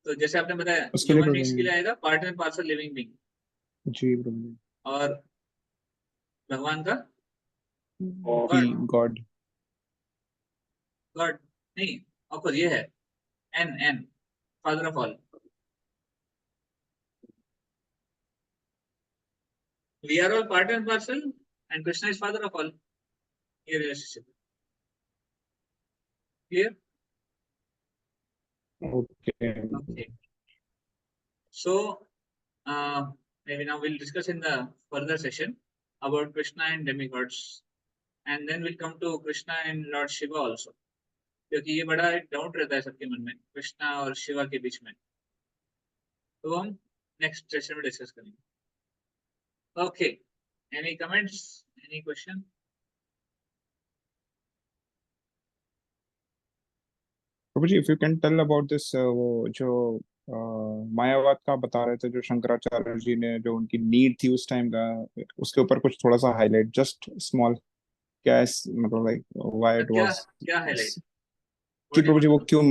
तो जैसे आपने बताया उसके लिए ह्यूमन बींग्स के प्रभु लिए आएगा part and parcel living being, ji Prabhu और भगवान का ही गॉड, गॉड। गॉड नहीं, ऑफकोर्स ये है N N, father of all. We are all part and parcel and Krishna is father of all, ये relationship. Clear? Okay Okay. So, maybe now we'll discuss in the further session about Krishna and demigods, and then we'll come to Krishna and Lord Shiva also, क्योंकि ये बड़ा एक डाउट रहता है सबके मन में कृष्णा और शिवा के बीच में, तो हम नेक्स्ट सेशन में डिस्कस करेंगे। Okay, any comments, any question? प्रभु जी if you can tell about this वो जो मायावाद का बता रहे थे जो शंकराचार्य जी ने जो उनकी नीड थी उस टाइम का, उसके ऊपर कुछ थोड़ा सा हाईलाइट जस्ट स्मॉल, क्या मतलब लाइक व्हाई इट क्या वाज। क्या हाईलाइट? कि what you Prabhu ji want वो टू? क्यों,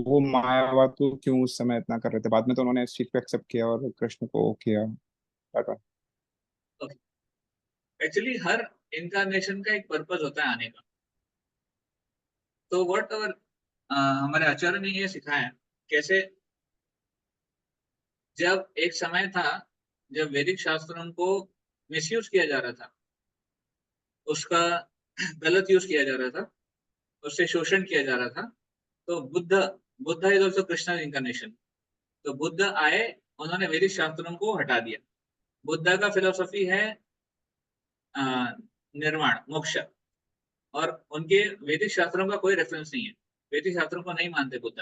वो मायावाद को क्यों उस समय इतना कर रहे थे, बाद में तो उन्होंने इस चीज को एक्सेप्ट किया और कृष्ण को किया। एक्चुअली हर इनकारनेशन का एक पर्पस होता है आने का, तो व्हाट अवर हमारे आचार्य ने ये सिखाया कैसे, जब एक समय था जब वैदिक शास्त्रों को मिसयूज किया जा रहा था, उसका गलत यूज किया जा रहा था, उससे शोषण किया जा रहा था, तो Buddha is also Krishna incarnation. तो बुद्ध आए, उन्होंने वैदिक शास्त्रों को हटा दिया। बुद्ध का फिलोसफी है निर्वाण, मोक्ष, और उनके वैदिक शास्त्रों का कोई रेफरेंस नहीं है, वैदिक शास्त्रों को नहीं मानते बुद्ध।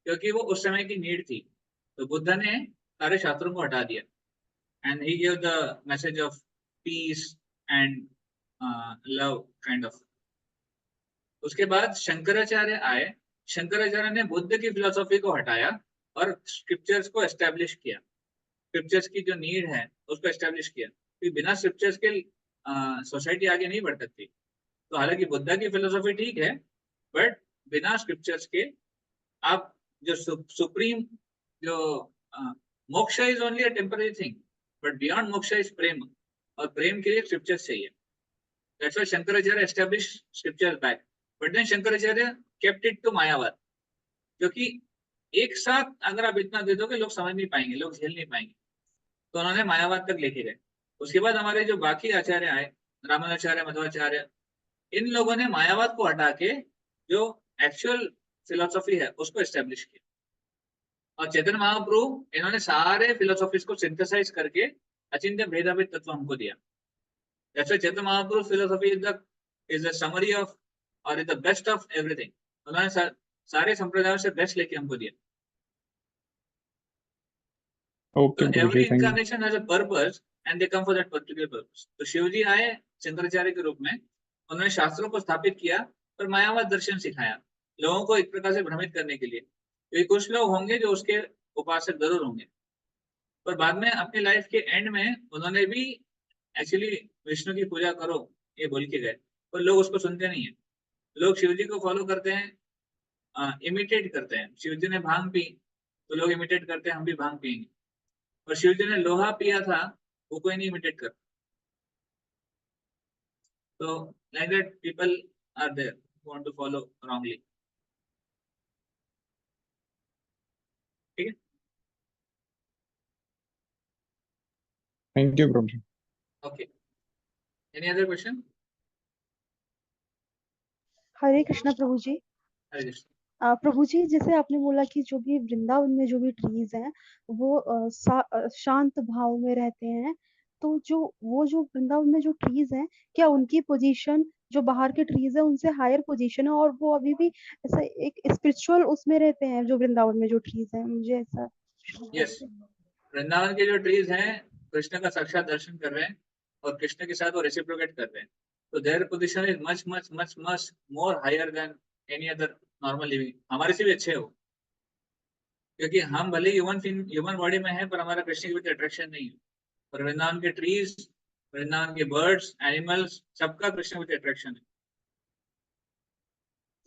क्योंकि वो उस समय की नीड थी। तो बुद्ध ने सारे शास्त्रों को हटा दिया and he give the message of peace and love kind of. उसके बाद शंकराचार्य आए। शंकराचार्य ने बुद्ध की फिलोसॉफी को हटाया और स्क्रिप्चर्स को एस्टेब्लिश किया। स्क्रिप्चर्स की जो नीड है उसको एस्टेब्लिश किया, क्योंकि बिना स्क्रिप्चर्स के सोसाइटी आगे नहीं बढ़ सकती। तो हालांकि बुद्धा की फिलोसॉफी ठीक है, बट बिना स्क्रिप्चर्स के आप जो सुप्रीम जो moksha is only a temporary thing, but beyond moksha is prem, और प्रेम के लिए स्क्रिप्चर्स चाहिए। That's why Shankaracharya establish scriptures back, but then Shankaracharya kept it to Mayavad, क्योंकि एक साथ अगर आप इतना दे दोगे लोग समझ नहीं पाएंगे, लोग झेल नहीं पाएंगे। तो उन्होंने मायावाद तक लेके गए। उसके बाद हमारे जो बाकी आचार्य आए, रामानुजाचार्य, मध्वाचार्य, इन लोगों ने मायावाद को हटा के जो एक्चुअल फिलोसॉफी है उसको एस्टेब्लिश किया। और चैतन्य महाप्रभु इन्होंने सारे फिलोसॉफीज को सिंथेसाइज करके अचिंत्य भेदाभेद तत्व हमको दिया। जैसे Chaitanya Mahaprabhu philosophy is the summary of और is the best of everything. उन्होंने सारे संप्रदायों से बेस्ट लेके हमको दिया। Okay, तो Prabhuji, every thank you. Incarnation has a purpose and they come for that particular purpose. तो शिवजी आए शंकराचार्य के रूप में, उन्होंने शास्त्रों को स्थापित किया और मायावाद दर्शन सिखाया लोगों को एक प्रकार से भ्रमित करने के लिए। क्योंकि कुछ लोग होंगे जो उसके उपासक जरूर होंगे, पर बाद में अपनी लाइफ के एंड में उन्होंने भी एक्चुअली विष्णु की पूजा करो ये बोल के गए, पर लोग उसको सुनते नहीं है। लोग शिवजी को फॉलो करते हैं, इमिटेट करते हैं। शिवजी ने भांग पी तो लोग इमिटेट करते हैं हम भी भांग पिएंगे, और शिवजी ने लोहा पिया था वो कोई नहीं इमिटेट करता। तो like that people are there who want to follow wrongly. ठीक है, Thank you, Prabhuji. Okay. Any other question? Hare Krishna Prabhu ji. Hare Krishna. Prabhu ji, जैसे आपने बोला कि जो भी वृंदावन में जो भी ट्रीज हैं वो शांत भाव में रहते हैं, तो जो वृंदावन में जो ट्रीज हैं, क्या उनकी पोजीशन जो बाहर के ट्रीज है उनसे हायर पोजीशन है, और वो अभी भी ऐसा एक स्पिरिचुअल उसमें रहते हैं जो वृंदावन में जो ट्रीज हैं? मुझे ऐसा यस, वृंदावन के जो ट्रीज हैं कृष्ण का साक्षात दर्शन कर रहे हैं और कृष्ण के साथ वो रेसिप्रोकेट कर रहे हैं। तो their position is much much much much more higher than any other normal living. हमारे से भी अच्छे हो, क्योंकि हम भले ह्यूमन बॉडी में है पर हमारा कृष्ण के प्रति अट्रैक्शन नहीं है। पर वृंदावन के ट्रीज, वृंदावन के बर्ड्स, एनिमल्स, सबका कृष्ण के प्रति अट्रैक्शन है।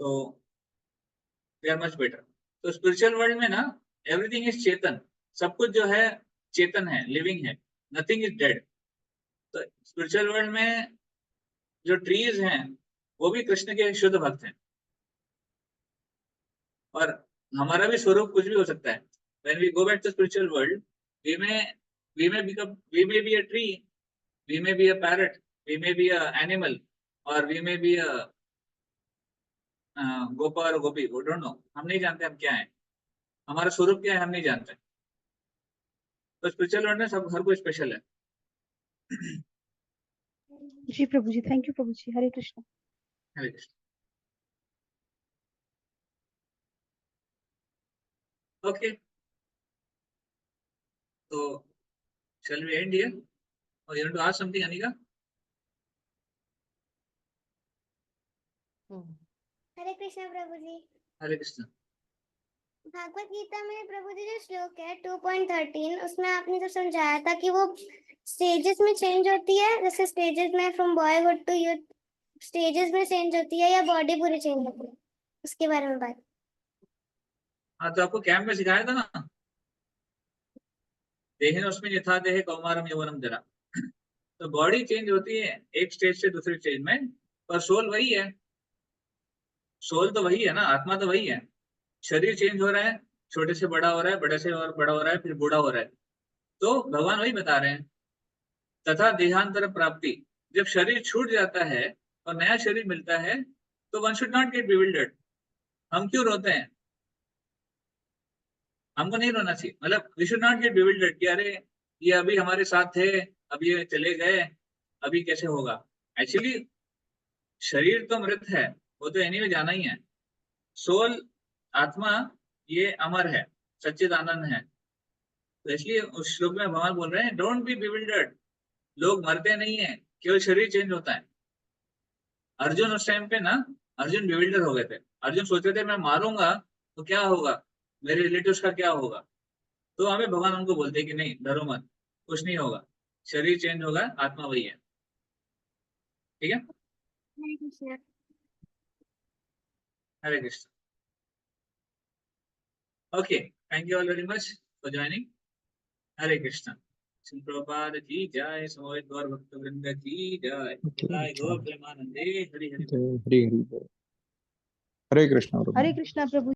तो दे आर मच बेटर। तो स्पिरिचुअल वर्ल्ड में ना एवरीथिंग इज चेतन, सब कुछ जो है चेतन है, लिविंग है, नथिंग इज डेड। तो स्पिरिचुअल वर्ल्ड में जो ट्रीज हैं वो भी कृष्ण के शुद्ध भक्त हैं, और हमारा भी स्वरूप कुछ भी हो सकता है। When we go back to spiritual world, we may become, we may be a tree, we may be a parrot, we may be a animal, or we may be a Gopa और गोपी, वो डोंट नो। हम नहीं जानते हम क्या है, हमारा स्वरूप क्या है हम नहीं जानते। तो स्पिरिचुअल वर्ल्ड में सब हर कोई स्पेशल है। Ji Prabhu ji, thank you Prabhu ji. Hare Krishna. Hare Krishna. Okay, तो shall we end here? Or you want to ask something, Anika? हरे कृष्ण प्रभु जी। हरे कृष्ण। भागवत गीता में प्रभु जी जो श्लोक है 2.13, उसमें आपने जो समझाया था कि वो स्टेजेस में चेंज होती है, जैसे स्टेजेस में from boyhood to youth stages में चेंज होती है, या बॉडी पूरी चेंज होती है, उसके बारे में बात। हाँ, तो आपको कैंप में सिखाया था ना, देहे उसमें यथा देहे कौमारम यौवनम जरा। तो बॉडी चेंज होती है एक स्टेज से दूसरे स्टेज में, पर सोल वही है। सोल तो वही है ना, आत्मा तो वही है। शरीर चेंज हो रहा है, छोटे से बड़ा हो रहा है, बड़े से और बड़ा हो रहा है, फिर बूढ़ा हो रहा है। तो भगवान वही बता रहे हैं, तथा देहांतर प्राप्ति। जब शरीर छूट जाता है और नया शरीर मिलता है तो one should not get bewildered. हम क्यों रोते हैं? हमको नहीं रोना चाहिए, मतलब we should not get bewildered कि अरे ये अभी हमारे साथ थे, अभी ये चले गए, अभी कैसे होगा। एक्चुअली शरीर तो मृत है, वो तो एनीवे जाना ही है। सोल, आत्मा, ये अमर है, सच्चिदानंद है। तो इसलिए उस श्लोक में भगवान बोल रहे हैं डोंट बी बिविल्डर्ड, लोग मरते नहीं है, केवल शरीर चेंज होता है। अर्जुन उस टाइम पे ना, अर्जुन बिविल्डर हो गए थे। अर्जुन सोचते थे मैं मारूंगा तो क्या होगा, मेरे रिलेटिव्स का क्या होगा। तो हमें भगवान उनको बोलते कि नहीं डरो मत, कुछ नहीं होगा, शरीर चेंज होगा, आत्मा वही है। ठीक है, Hare Krishna. Okay, thank you all very much for joining. Hare Krishna. Shri Prabhupada की जय, समवेत गौर भक्त वृंद की जय, जय गौर प्रेमानंदे, हरि हरि बोल। हरे हरे कृष्ण प्रभु। हरे कृष्णा प्रभु